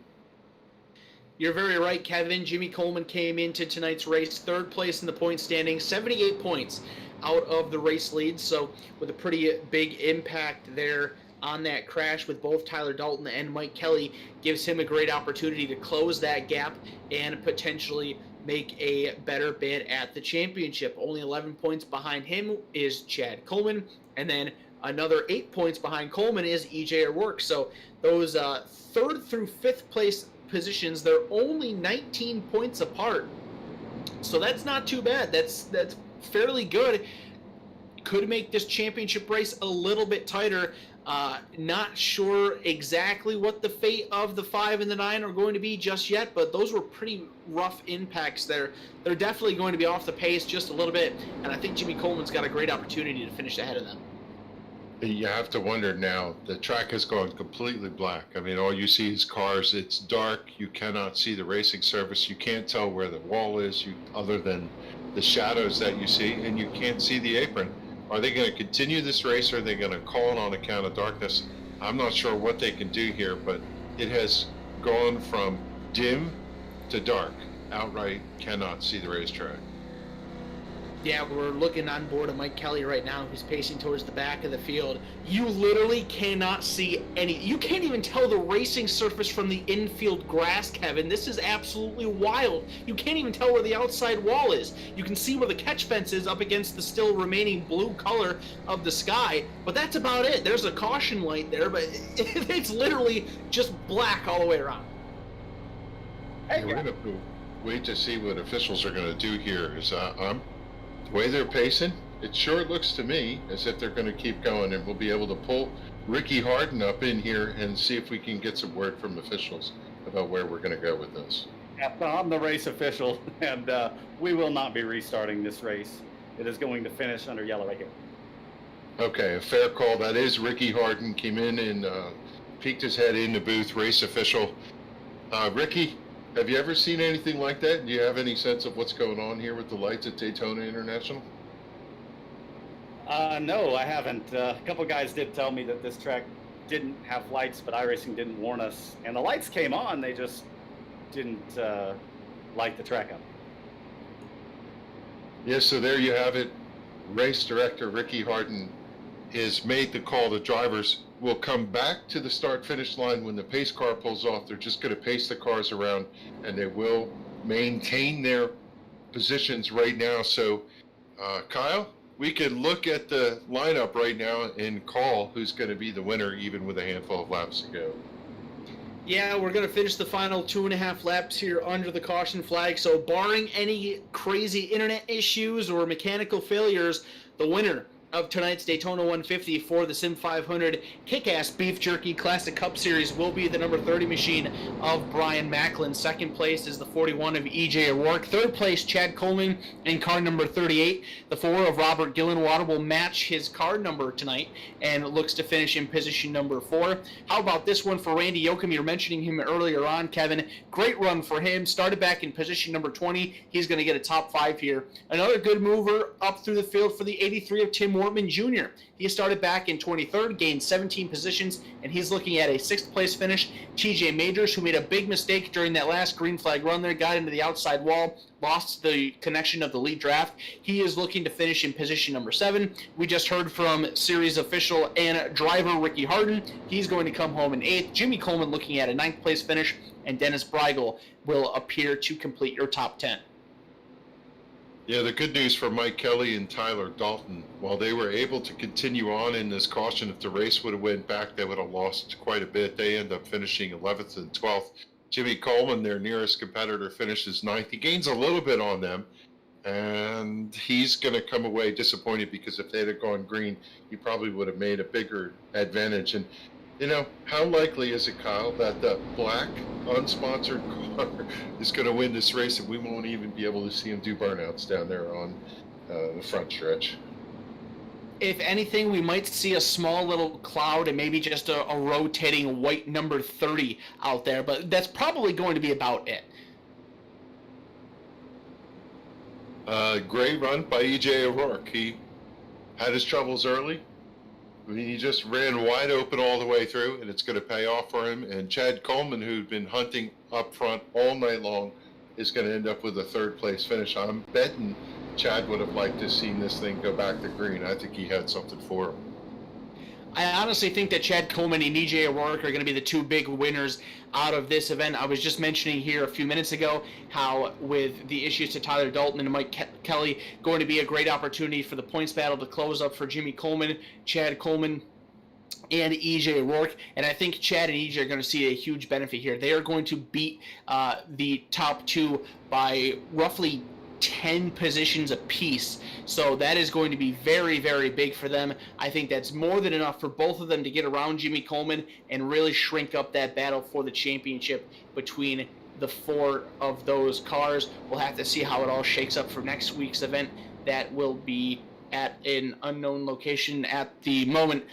You're very right, Kevin. Jimmy Coleman came into tonight's race 3rd place in the point standing, 78 points out of the race lead, so with a pretty big impact there on that crash with both Tyler Dalton and Mike Kelly, gives him a great opportunity to close that gap and potentially make a better bid at the championship. Only 11 points behind him is Chad Coleman, and then another 8 points behind Coleman is EJ O'Rourke. So those 3rd through 5th place positions, they're only 19 points apart. So that's not too bad. That's fairly good. Could make this championship race a little bit tighter. Not sure exactly what the fate of the 5 and the 9 are going to be just yet, but those were pretty rough impacts there. They're definitely going to be off the pace just a little bit, and I think Jimmy Coleman's got a great opportunity to finish ahead of them. You have to wonder now, the track has gone completely black. I mean, all you see is cars. It's dark. You cannot see the racing surface. You can't tell where the wall is, other than the shadows that you see, and you can't see the apron. Are they going to continue this race, or are they going to call it on account of darkness? I'm not sure what they can do here, but it has gone from dim to dark. Outright cannot see the racetrack. Yeah, we're looking on board of Mike Kelly right now, who's pacing towards the back of the field. You literally cannot see any. You can't even tell the racing surface from the infield grass, Kevin. This is absolutely wild. You can't even tell where the outside wall is. You can see where the catch fence is up against the still remaining blue color of the sky, but that's about it. There's a caution light there, but it's literally just black all the way around. Hey, we're going to wait to see what officials are going to do here. The way they're pacing, it sure looks to me as if they're going to keep going, and we'll be able to pull Ricky Hardin up in here and see if we can get some word from officials about where we're going to go with this. Yeah, I'm the race official, and we will not be restarting this race. It is going to finish under yellow right here. Okay, a fair call. That is Ricky Hardin, came in and peeked his head in the booth, race official. Ricky, have you ever seen anything like that? Do you have any sense of what's going on here with the lights at Daytona International? No, I haven't. A couple guys did tell me that this track didn't have lights, but iRacing didn't warn us. And the lights came on, they just didn't light the track up. Yes, so there you have it. Race director Ricky Hardin has made the call. The drivers will come back to the start-finish line when the pace car pulls off. They're just going to pace the cars around, and they will maintain their positions right now. So, Kyle, we can look at the lineup right now and call who's going to be the winner, even with a handful of laps to go. Yeah, we're going to finish the final 2.5 laps here under the caution flag. So barring any crazy internet issues or mechanical failures, the winner of tonight's Daytona 150 for the SIM500 Kick-Ass Beef Jerky Classic Cup Series will be the number 30 machine of Brian Macklin. Second place is the 41 of E.J. O'Rourke. Third place, Chad Coleman in car number 38. The 4 of Robert Gillenwater will match his car number tonight and looks to finish in position number 4. How about this one for Randy Yoakum? You were mentioning him earlier on, Kevin. Great run for him. Started back in position number 20. He's going to get a top 5 here. Another good mover up through the field for the 83 of Tim Wortman Jr. He started back in 23rd, gained 17 positions, and he's looking at a 6th place finish. TJ Majors, who made a big mistake during that last green flag run there, got into the outside wall, lost the connection of the lead draft. He is looking to finish in position number 7. We just heard from series official and driver Ricky Hardin. He's going to come home in 8th. Jimmy Coleman looking at a 9th place finish, and Dennis Breigel will appear to complete your top 10. Yeah, the good news for Mike Kelly and Tyler Dalton, while they were able to continue on in this caution, if the race would have went back, they would have lost quite a bit. They end up finishing 11th and 12th. Jimmy Coleman, their nearest competitor, finishes 9th. He gains a little bit on them, and he's going to come away disappointed because if they'd have gone green, he probably would have made a bigger advantage. And, you know, how likely is it, Kyle, that the black, unsponsored car is going to win this race and we won't even be able to see him do burnouts down there on the front stretch? If anything, we might see a small little cloud and maybe just a rotating white number 30 out there, but that's probably going to be about it. Great run by E.J. O'Rourke. He had his troubles early. I mean, he just ran wide open all the way through, and it's going to pay off for him. And Chad Coleman, who'd been hunting up front all night long, is going to end up with a 3rd place finish. I'm betting Chad would have liked to have seen this thing go back to green. I think he had something for him. I honestly think that Chad Coleman and E.J. O'Rourke are going to be the 2 big winners out of this event. I was just mentioning here a few minutes ago how with the issues to Tyler Dalton and Mike Kelly, going to be a great opportunity for the points battle to close up for Jimmy Coleman, Chad Coleman, and E.J. O'Rourke, and I think Chad and E.J. are going to see a huge benefit here. They are going to beat the top 2 by roughly 10 positions apiece, so that is going to be very, very big for them. I think that's more than enough for both of them to get around Jimmy Coleman and really shrink up that battle for the championship between the 4 of those cars. We'll have to see how it all shakes up for next week's event. That will be at an unknown location at the moment.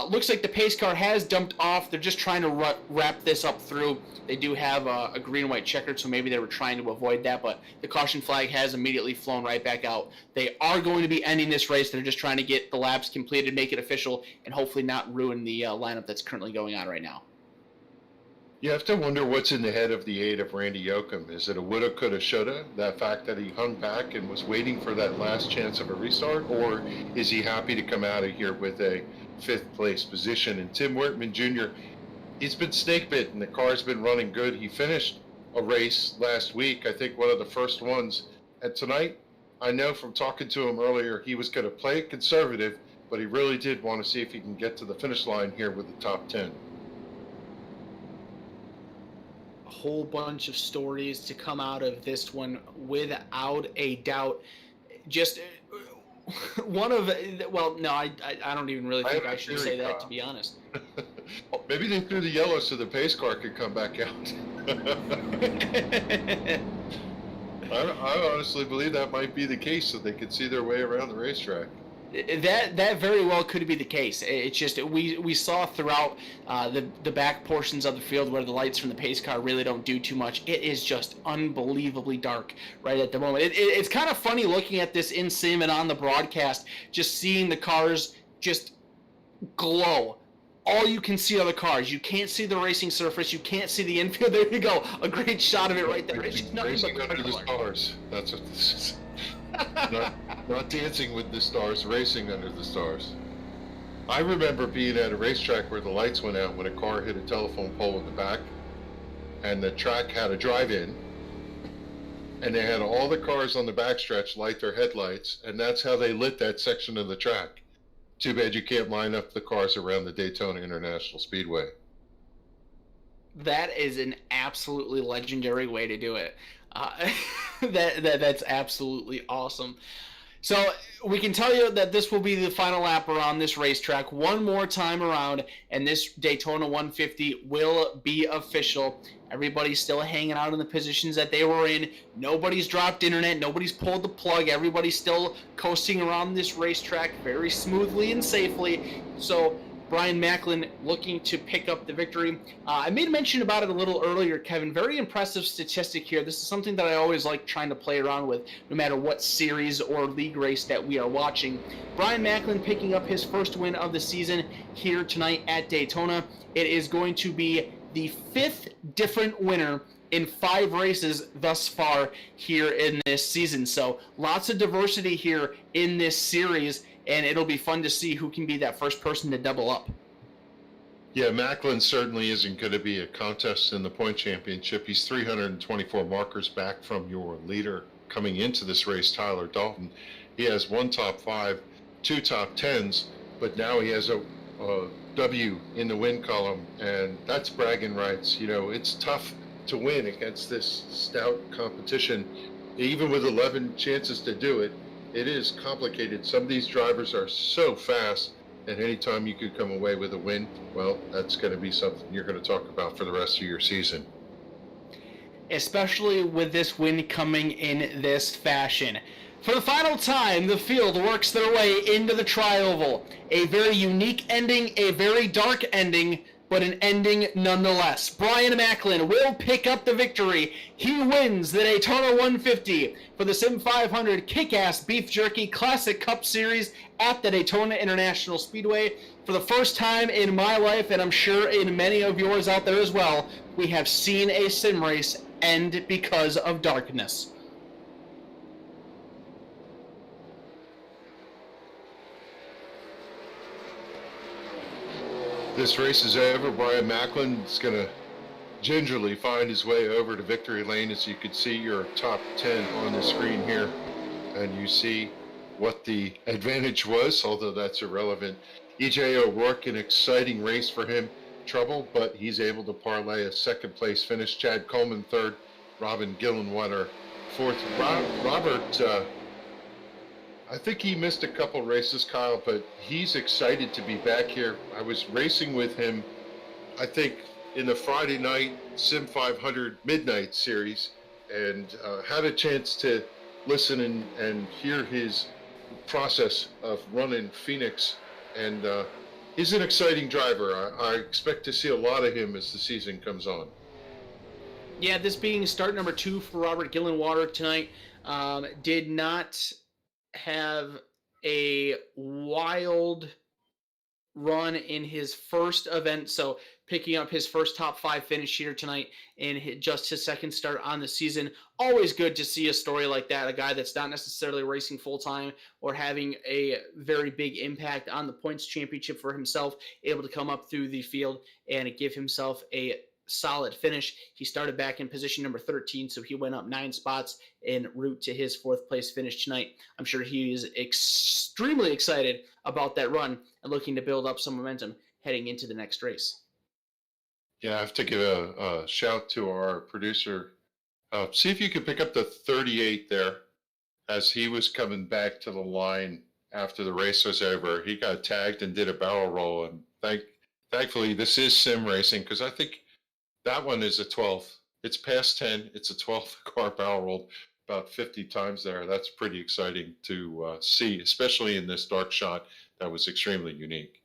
Looks like the pace car has dumped off. They're just trying to wrap this up through. They do have a green-white checkered, so maybe they were trying to avoid that, but the caution flag has immediately flown right back out. They are going to be ending this race. They're just trying to get the laps completed, make it official, and hopefully not ruin the lineup that's currently going on right now. You have to wonder what's in the head of the 8 of Randy Yoakum. Is it a woulda, coulda, shoulda? That fact that he hung back and was waiting for that last chance of a restart? Or is he happy to come out of here with a 5th place position? And Tim Wortman Jr., he's been snake bitten. The car's been running good. He finished a race last week, I think one of the first ones. And tonight, I know from talking to him earlier, he was going to play it conservative, but he really did want to see if he can get to the finish line here with the top 10. Whole bunch of stories to come out of this one without a doubt. Just one of, well, no, I don't even really think I should say that, to be honest. Maybe they threw the yellow so the pace car could come back out. I honestly believe that might be the case, so they could see their way around the racetrack. That very well could be the case. It's just we saw throughout the back portions of the field where the lights from the pace car really don't do too much. It is just unbelievably dark right at the moment. It's kind of funny looking at this in sim and on the broadcast, just seeing the cars just glow all you can see are the cars. You can't see the racing surface. You can't see the infield. There you go. A great shot of it right there. It's just nothing Racing but under the color. stars. That's what this is. Not dancing with the stars, racing under the stars. I remember being at a racetrack where the lights went out when a car hit a telephone pole in the back, and the track had a drive-in, and they had all the cars on the backstretch light their headlights, and that's how they lit that section of the track. Too bad you can't line up the cars around the Daytona International Speedway. That is an absolutely legendary way to do it. That's absolutely awesome. So we can tell you that this will be the final lap around this racetrack one more time around, and this Daytona 150 will be official. Everybody's still hanging out in the positions that they were in. Nobody's dropped internet. Nobody's pulled the plug. Everybody's still coasting around this racetrack very smoothly and safely. So Brian Macklin looking to pick up the victory. I made mention about it a little earlier, Kevin. Very impressive statistic here. This is something that I always like trying to play around with, no matter what series or league race that we are watching. Brian Macklin picking up his first win of the season here tonight at Daytona. It is going to be the 5th different winner in 5 races thus far here in this season. So lots of diversity here in this series, and it'll be fun to see who can be that first person to double up. Yeah, Macklin certainly isn't going to be a contest in the point championship. He's 324 markers back from your leader coming into this race, Tyler Dalton. He has 1 top 5, 2 top 10s, but now he has a W in the win column, and that's bragging rights. You know, it's tough to win against this stout competition. Even with 11 chances to do it, it is complicated. Some of these drivers are so fast, and anytime you could come away with a win, well, that's going to be something you're going to talk about for the rest of your season. Especially with this win coming in this fashion. For the final time, the field works their way into the Tri-Oval. A very unique ending, a very dark ending, but an ending nonetheless. Brian Macklin will pick up the victory. He wins the Daytona 150 for the SIM500 Kick-Ass Beef Jerky Classic Cup Series at the Daytona International Speedway. For the first time in my life, and I'm sure in many of yours out there as well, we have seen a sim race end because of darkness. This race is over. Brian Macklin is going to gingerly find his way over to victory lane. As you can see your top 10 on the screen here, and you see what the advantage was, although that's irrelevant. E.J. O'Rourke, an exciting race for him. Trouble, but he's able to parlay a 2nd place finish. Chad Coleman 3rd, Robin Gillenwater 4th. Robert, I think he missed a couple races, Kyle, but he's excited to be back here. I was racing with him, I think, in the Friday night SIM500 Midnight Series, and had a chance to listen and hear his process of running Phoenix. And he's an exciting driver. I expect to see a lot of him as the season comes on. Yeah, this being start number 2 for Robert Gillenwater tonight, did not have a wild run in his first event, so picking up his first top 5 finish here tonight in just his 2nd start on the season. Always good to see a story like that, a guy that's not necessarily racing full-time or having a very big impact on the points championship for himself, able to come up through the field and give himself a solid finish. He started back in position number 13, so he went up 9 spots en route to his 4th place finish tonight. I'm sure he is extremely excited about that run and looking to build up some momentum heading into the next race. Yeah, I have to give a shout to our producer. See if you could pick up the 38 there, as he was coming back to the line after the race was over. He got tagged and did a barrel roll, and thankfully this is sim racing, because I think that one is a 12. It's past 10. It's a 12th car barrel rolled about 50 times there. That's pretty exciting to see, especially in this dark shot that was extremely unique.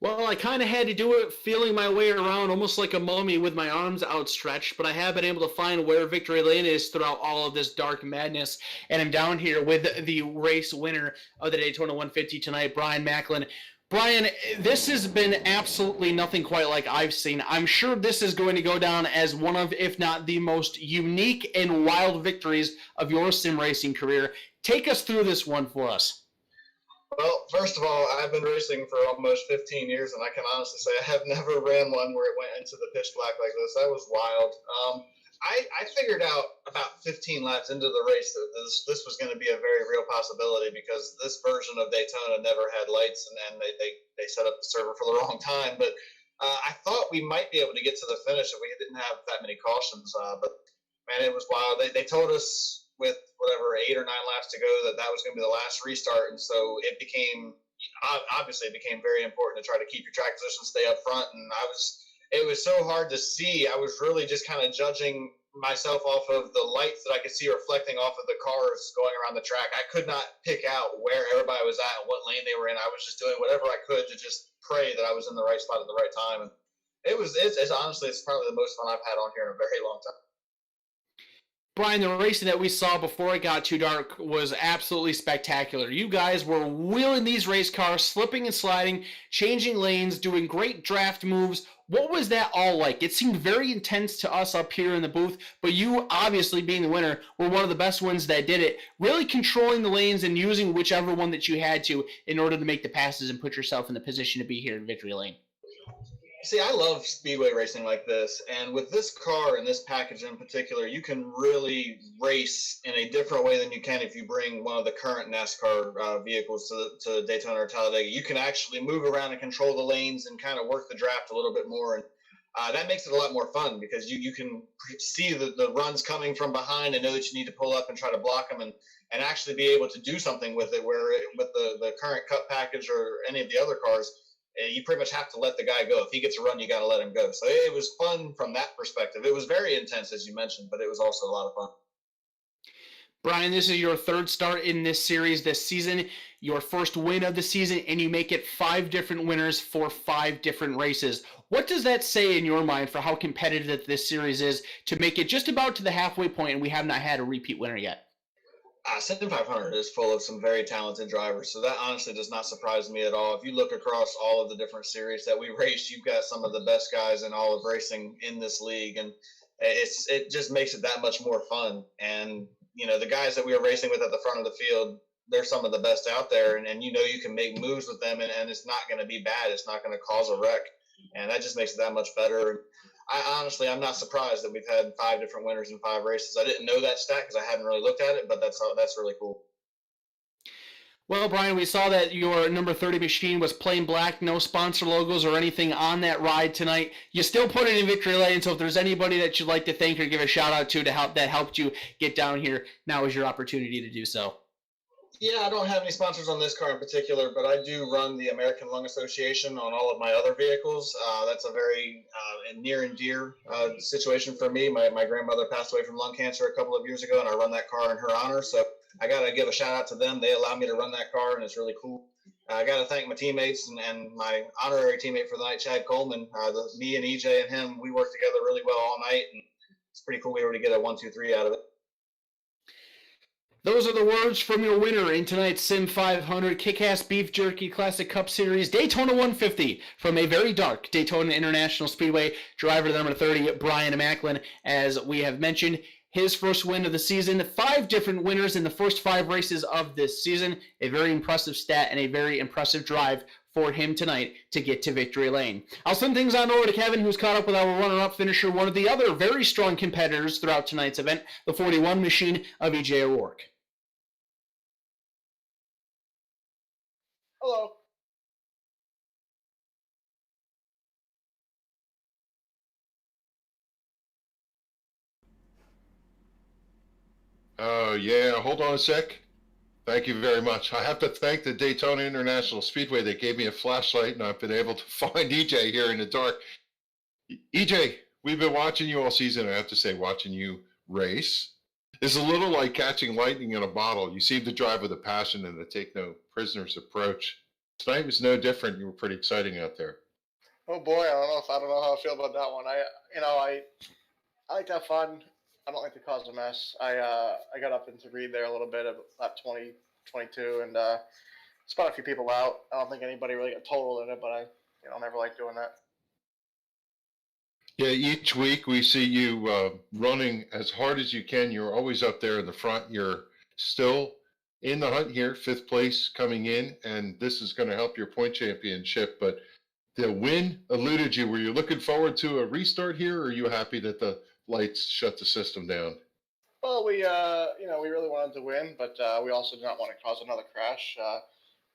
Well, I kind of had to do it feeling my way around almost like a mummy with my arms outstretched, but I have been able to find where victory lane is throughout all of this dark madness, and I'm down here with the race winner of the Daytona 150 tonight, Brian Macklin. Brian, this has been absolutely nothing quite like I've seen. I'm sure this is going to go down as one of, if not the most unique and wild victories of your sim racing career. Take us through this one for us. Well, first of all, I've been racing for almost 15 years, and I can honestly say I have never ran one where it went into the pitch black like this. That was wild. I figured out about 15 laps into the race that this was going to be a very real possibility because this version of Daytona never had lights, and they set up the server for the wrong time. But I thought we might be able to get to the finish if we didn't have that many cautions. But, man, it was wild. They told us with whatever 8 or 9 laps to go that was going to be the last restart, and so it became very important to try to keep your track position, stay up front, and it was so hard to see. I was really just kind of judging myself off of the lights that I could see reflecting off of the cars going around the track. I could not pick out where everybody was at and what lane they were in. I was just doing whatever I could to just pray that I was in the right spot at the right time. And it's honestly, it's probably the most fun I've had on here in a very long time. Brian, the racing that we saw before it got too dark was absolutely spectacular. You guys were wheeling these race cars, slipping and sliding, changing lanes, doing great draft moves. What was that all like? It seemed very intense to us up here in the booth, but you, obviously being the winner, were one of the best ones that did it, really controlling the lanes and using whichever one that you had to in order to make the passes and put yourself in the position to be here in victory lane. See, I love speedway racing like this, and with this car and this package in particular, you can really race in a different way than you can if you bring one of the current NASCAR vehicles to Daytona or Talladega. You can actually move around and control the lanes and kind of work the draft a little bit more, and that makes it a lot more fun because you can see the runs coming from behind and know that you need to pull up and try to block them and actually be able to do something with it, where with the current Cup package or any of the other cars, you pretty much have to let the guy go. If he gets a run, you got to let him go. So it was fun from that perspective. It was very intense, as you mentioned, but it was also a lot of fun. Brian, this is your third start in this series this season, your first win of the season, and you make it 5 different winners for 5 different races. What does that say in your mind for how competitive this series is to make it just about to the halfway point and we have not had a repeat winner yet? SIM500 is full of some very talented drivers, so that honestly does not surprise me at all. If you look across all of the different series that we race, you've got some of the best guys in all of racing in this league, and it just makes it that much more fun. And you know, the guys that we were racing with at the front of the field, they're some of the best out there, and you know you can make moves with them, and it's not going to be bad. It's not going to cause a wreck, and that just makes it that much better. I'm not surprised that we've had 5 different winners in 5 races. I didn't know that stat because I hadn't really looked at it, but that's really cool. Well, Brian, we saw that your number 30 machine was plain black, no sponsor logos or anything on that ride tonight. You still put it in victory lane, so if there's anybody that you'd like to thank or give a shout out to help that helped you get down here, now is your opportunity to do so. Yeah, I don't have any sponsors on this car in particular, but I do run the American Lung Association on all of my other vehicles. That's a very near and dear situation for me. My grandmother passed away from lung cancer a couple of years ago, and I run that car in her honor. So I got to give a shout out to them. They allow me to run that car, and it's really cool. I got to thank my teammates and my honorary teammate for the night, Chad Coleman. Me and EJ and him, we worked together really well all night, and it's pretty cool we were able to get a 1, 2, 3 out of it. Those are the words from your winner in tonight's SIM500 Kick-Ass Beef Jerky Classic Cup Series Daytona 150 from a very dark Daytona International Speedway. Driver number 30, Brian Macklin, as we have mentioned. His first win of the season, 5 different winners in the first 5 races of this season. A very impressive stat and a very impressive drive for him tonight to get to victory lane. I'll send things on over to Kevin, who's caught up with our runner-up finisher, one of the other very strong competitors throughout tonight's event, the 41 machine of EJ O'Rourke. Hello. Oh, yeah. Hold on a sec. Thank you very much. I have to thank the Daytona International Speedway that gave me a flashlight, and I've been able to find EJ here in the dark. EJ, we've been watching you all season. I have to say, watching you race is a little like catching lightning in a bottle. You seem to drive with a passion and a take no prisoners approach. Tonight was no different. You were pretty exciting out there. Oh boy, I don't know how I feel about that one. I like to have fun. I don't like to cause a mess. I got up into read there a little bit at lap 20, 22, and spun a few people out. I don't think anybody really got totaled in it, but I never like doing that. Yeah, each week we see you running as hard as you can. You're always up there in the front. You're still in the hunt here, 5th place coming in, and this is going to help your point championship. But the win eluded you. Were you looking forward to a restart here, or are you happy that the lights shut the system down? Well, we really wanted to win, but we also did not want to cause another crash.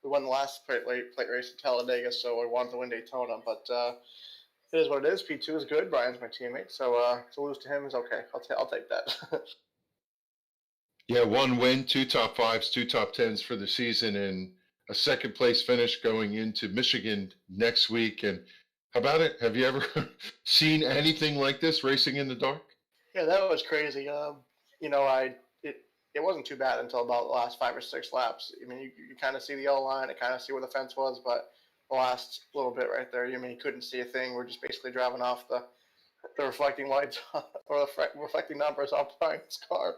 We won the last plate race in Talladega, so we wanted to win Daytona, but it is what it is. P2 is good. Brian's my teammate, so to lose to him is okay. I'll take that. Yeah, 1 win, 2 top 5s, 2 top 10s for the season, and a 2nd place finish going into Michigan next week. And how about it? Have you ever seen anything like this, racing in the dark? Yeah, that was crazy. It wasn't too bad until about the last 5 or 6 laps. I mean, you kind of see the yellow line, and kind of see where the fence was, but the last little bit right there, you couldn't see a thing. We're just basically driving off the reflecting lights or the reflecting numbers off Brian's car.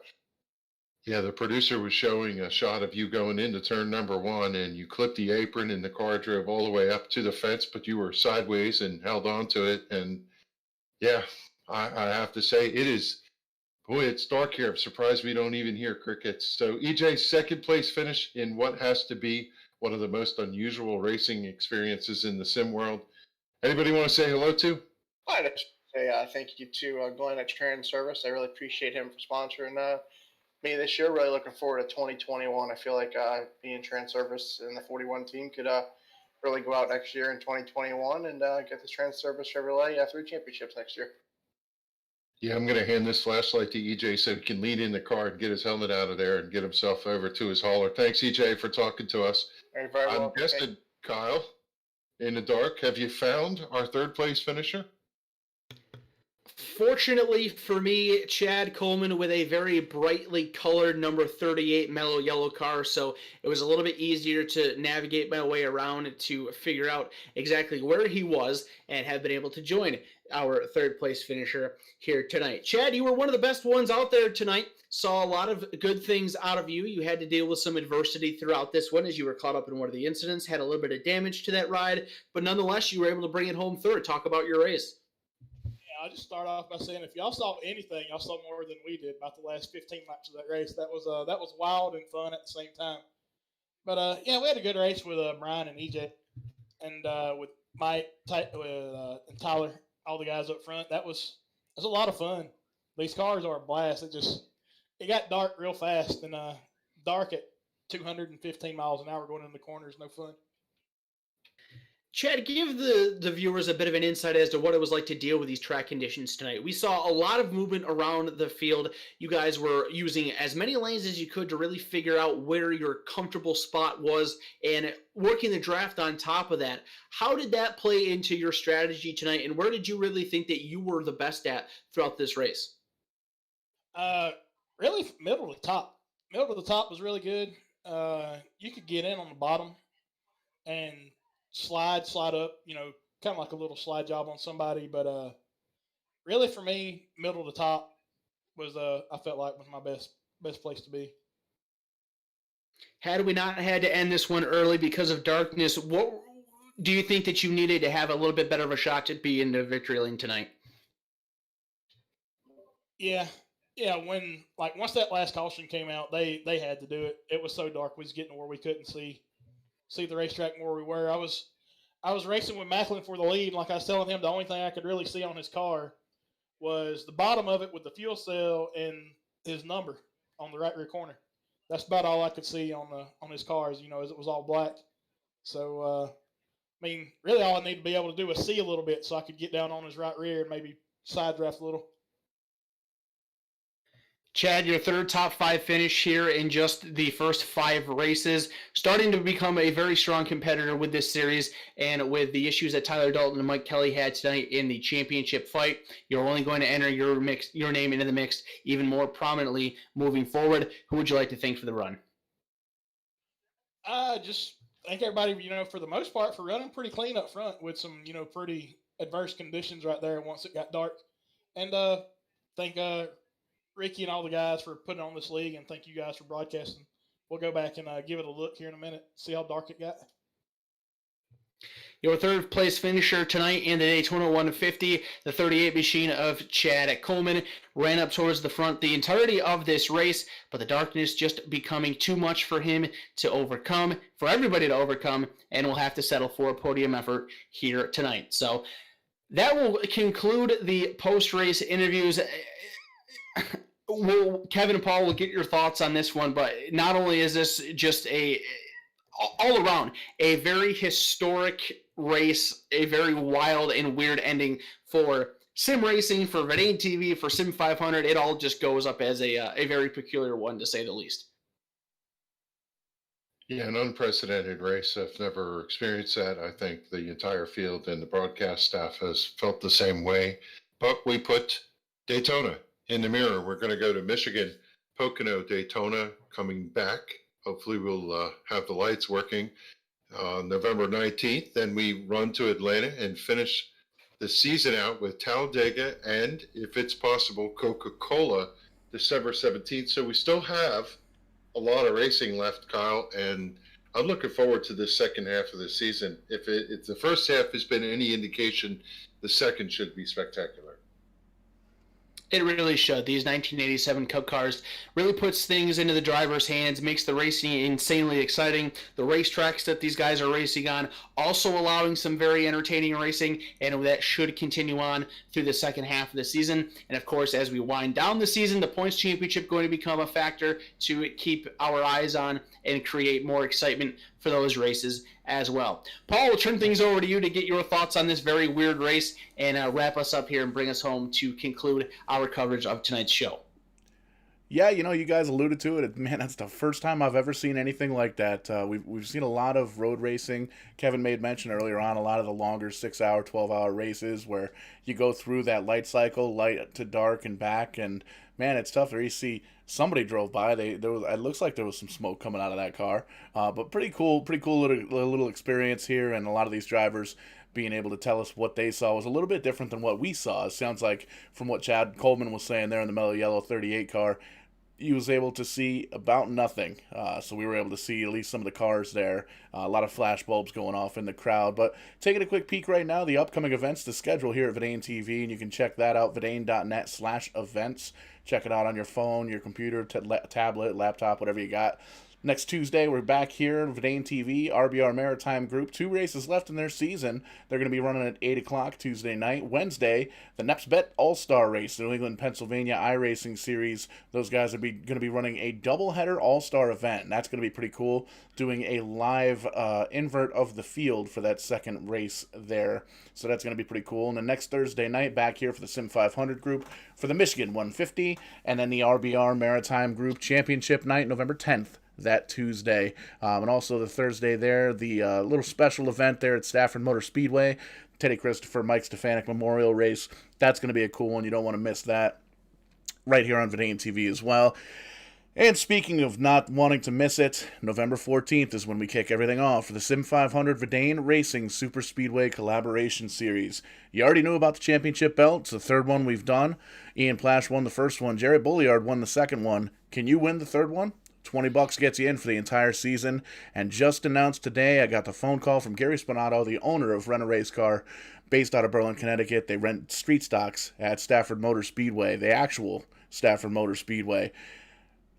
Yeah, the producer was showing a shot of you going into turn number 1, and you clipped the apron, and the car drove all the way up to the fence, but you were sideways and held on to it. And yeah, I have to say, it's dark here. I'm surprised we don't even hear crickets. So EJ's 2nd place finish in what has to be one of the most unusual racing experiences in the sim world. Anybody want to say hello to? I just say thank you to Glenn at Trans Service. I really appreciate him for sponsoring me this year. Really looking forward to 2021. I feel like being Trans Service and the 41 team could really go out next year in 2021 and get the Trans Service Chevrolet 3 championships next year. Yeah, I'm going to hand this flashlight to EJ so he can lean in the car and get his helmet out of there and get himself over to his hauler. Thanks, EJ, for talking to us. You're very welcome. I'm guessing, Kyle, in the dark, have you found our 3rd place finisher? Fortunately for me, Chad Coleman with a very brightly colored number 38 mellow yellow car, so it was a little bit easier to navigate my way around to figure out exactly where he was and have been able to join our 3rd place finisher here tonight. Chad, you were one of the best ones out there tonight. Saw a lot of good things out of you. You had to deal with some adversity throughout this one as you were caught up in one of the incidents, had a little bit of damage to that ride, but nonetheless, you were able to bring it home 3rd. Talk about your race. I'll just start off by saying if y'all saw anything, y'all saw more than we did about the last 15 laps of that race. That was wild and fun at the same time. But we had a good race with Brian and EJ, and with Mike, and Tyler, all the guys up front. It was a lot of fun. These cars are a blast. It got dark real fast, and dark at 215 miles an hour going into the corners, no fun. Chad, give the viewers a bit of an insight as to what it was like to deal with these track conditions tonight. We saw a lot of movement around the field. You guys were using as many lanes as you could to really figure out where your comfortable spot was and working the draft on top of that. How did that play into your strategy tonight, and where did you really think that you were the best at throughout this race? Really middle to top. Middle to the top was really good. You could get in on the bottom and slide up, kind of like a little slide job on somebody. But really for me, middle to top was I felt like was my best place to be. Had we not had to end this one early because of darkness, what do you think that you needed to have a little bit better of a shot to be in the victory lane tonight? Yeah. When once that last caution came out, they had to do it. It was so dark, we was getting where we couldn't see the racetrack where we were. I was racing with Macklin for the lead. Like I was telling him, the only thing I could really see on his car was the bottom of it with the fuel cell and his number on the right rear corner. That's about all I could see on his car, as it was all black. So, really all I need to be able to do was see a little bit so I could get down on his right rear and maybe side draft a little. Chad, your 3rd top 5 finish here in just the first 5 races, starting to become a very strong competitor with this series, and with the issues that Tyler Dalton and Mike Kelly had tonight in the championship fight, you're only going to enter your name into the mix even more prominently moving forward. Who would you like to thank for the run? Just thank everybody, for the most part, for running pretty clean up front with some, pretty adverse conditions right there once it got dark. And thank Ricky and all the guys for putting on this league, and thank you guys for broadcasting we'll go back and give it a look here in a minute, see how dark it got. Your third place finisher tonight in the Daytona 150, the 38 machine of Chad Coleman, ran up towards the front the entirety of this race, but the darkness just becoming too much for him to overcome, for everybody to overcome, and will have to settle for a podium effort here tonight. So that will conclude the post-race interviews. Kevin and Paul will get your thoughts on this one, but not only is this just all around a very historic race, a very wild and weird ending for sim racing, for Verdane TV, for SIM500. It all just goes up as a very peculiar one, to say the least. Yeah, an unprecedented race. I've never experienced that. I think the entire field and the broadcast staff has felt the same way. But we put Daytona in the mirror. We're going to go to Michigan, Pocono, Daytona, coming back. Hopefully we'll have the lights working November 19th. Then we run to Atlanta and finish the season out with Talladega and, if it's possible, Coca-Cola December 17th. So we still have a lot of racing left, Kyle, and I'm looking forward to this second half of the season. If the first half has been any indication, the second should be spectacular. It really should. These 1987 Cup cars really puts things into the driver's hands, makes the racing insanely exciting. The racetracks that these guys are racing on also allowing some very entertaining racing, and that should continue on through the second half of the season. And of course, as we wind down the season, the points championship going to become a factor to keep our eyes on and create more excitement for those races as well. Paul, we'll turn things over to you to get your thoughts on this very weird race and wrap us up here and bring us home to conclude our coverage of tonight's show. Yeah, you guys alluded to it. Man, that's the first time I've ever seen anything like that. We've seen a lot of road racing. Kevin made mention earlier on a lot of the longer 6-hour, 12-hour races where you go through that light cycle, light to dark and back, and man, it's tough. There you see somebody drove by. It looks like there was some smoke coming out of that car. But pretty cool little experience here, and a lot of these drivers being able to tell us what they saw was a little bit different than what we saw. It sounds like from what Chad Coleman was saying there in the mellow yellow 38 car, he was able to see about nothing. So we were able to see at least some of the cars there. A lot of flash bulbs going off in the crowd. But taking a quick peek right now, the upcoming events, the schedule here at Verdane TV, and you can check that out, verdane.net/events. Check it out on your phone, your computer, tablet, laptop, whatever you got. Next Tuesday, we're back here, Verdane TV, RBR Maritime Group. 2 races left in their season. They're going to be running at 8 o'clock Tuesday night. Wednesday, the NEPSBet All-Star Race, the New England, Pennsylvania iRacing Series. Those guys are going to be running a doubleheader All-Star event. And that's going to be pretty cool, doing a live invert of the field for that second race there. So that's going to be pretty cool. And the next Thursday night, back here for the SIM500 group, for the Michigan 150, and then the RBR Maritime Group Championship night, November 10th. That Tuesday. And also the Thursday there, the little special event there at Stafford Motor Speedway, Teddy Christopher, Mike Stefanik Memorial Race. That's going to be a cool one. You don't want to miss that. Right here on Verdane TV as well. And speaking of not wanting to miss it, November 14th is when we kick everything off for the SIM500 Verdane Racing Super Speedway Collaboration Series. You already knew about the championship belt. It's the third one we've done. Ian Plash won the first one. Jerry Bulliard won the second one. Can you win the third one? $20 gets you in for the entire season. And just announced today, I got the phone call from Gary Spinato, the owner of Rent a Race Car, based out of Berlin, Connecticut. They rent street stocks at Stafford Motor Speedway, the actual Stafford Motor Speedway.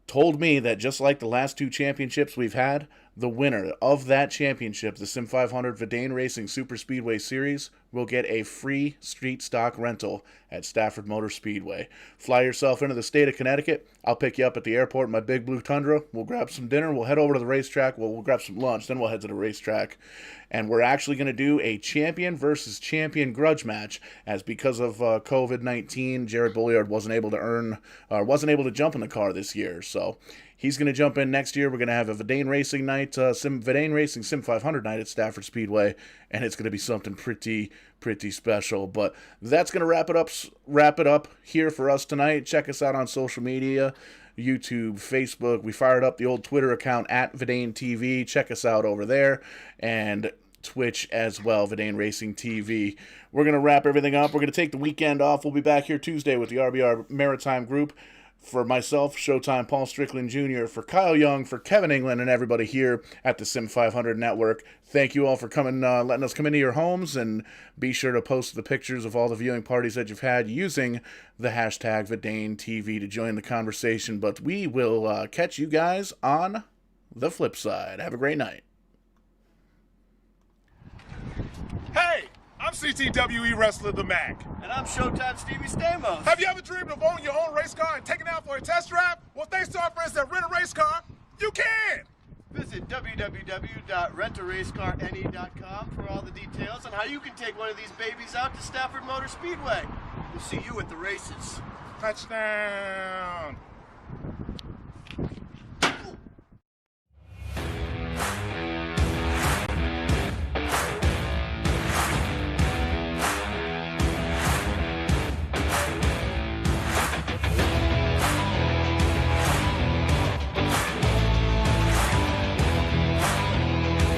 Told me that just like the last 2 championships we've had, the winner of that championship, the SIM500 Verdane Racing Super Speedway Series, will get a free street stock rental at Stafford Motor Speedway. Fly yourself into the state of Connecticut. I'll pick you up at the airport in my big blue Tundra. We'll grab some dinner. We'll head over to the racetrack. We'll grab some lunch. Then we'll head to the racetrack. And we're actually going to do a champion versus champion grudge match, as because of COVID-19, Jared Bulliard wasn't able to jump in the car this year. So he's going to jump in next year. We're going to have a Verdane Racing night, Verdane Racing Sim500 night at Stafford Speedway, and it's going to be something pretty special. But that's going to wrap it up here for us tonight. Check us out on social media, YouTube, Facebook. We fired up the old Twitter account at Verdane TV. Check us out over there, and Twitch as well, Verdane Racing TV. We're going to wrap everything up. We're going to take the weekend off. We'll be back here Tuesday with the RBR Maritime Group. For myself, Showtime Paul Strickland Jr., for Kyle Young, for Kevin England, and everybody here at the SIM500 Network, thank you all for coming, letting us come into your homes, and be sure to post the pictures of all the viewing parties that you've had using the hashtag VidaneTV to join the conversation. But we will catch you guys on the flip side. Have a great night. Hey, I'm CTWE Wrestler The Mac. And I'm Showtime Stevie Stamos. Have you ever dreamed of owning your own race car and taking it out for a test drive? Well, thanks to our friends at Rent a Race Car, you can! Visit www.rentaracecarne.com for all the details on how you can take one of these babies out to Stafford Motor Speedway. We'll see you at the races. Touchdown!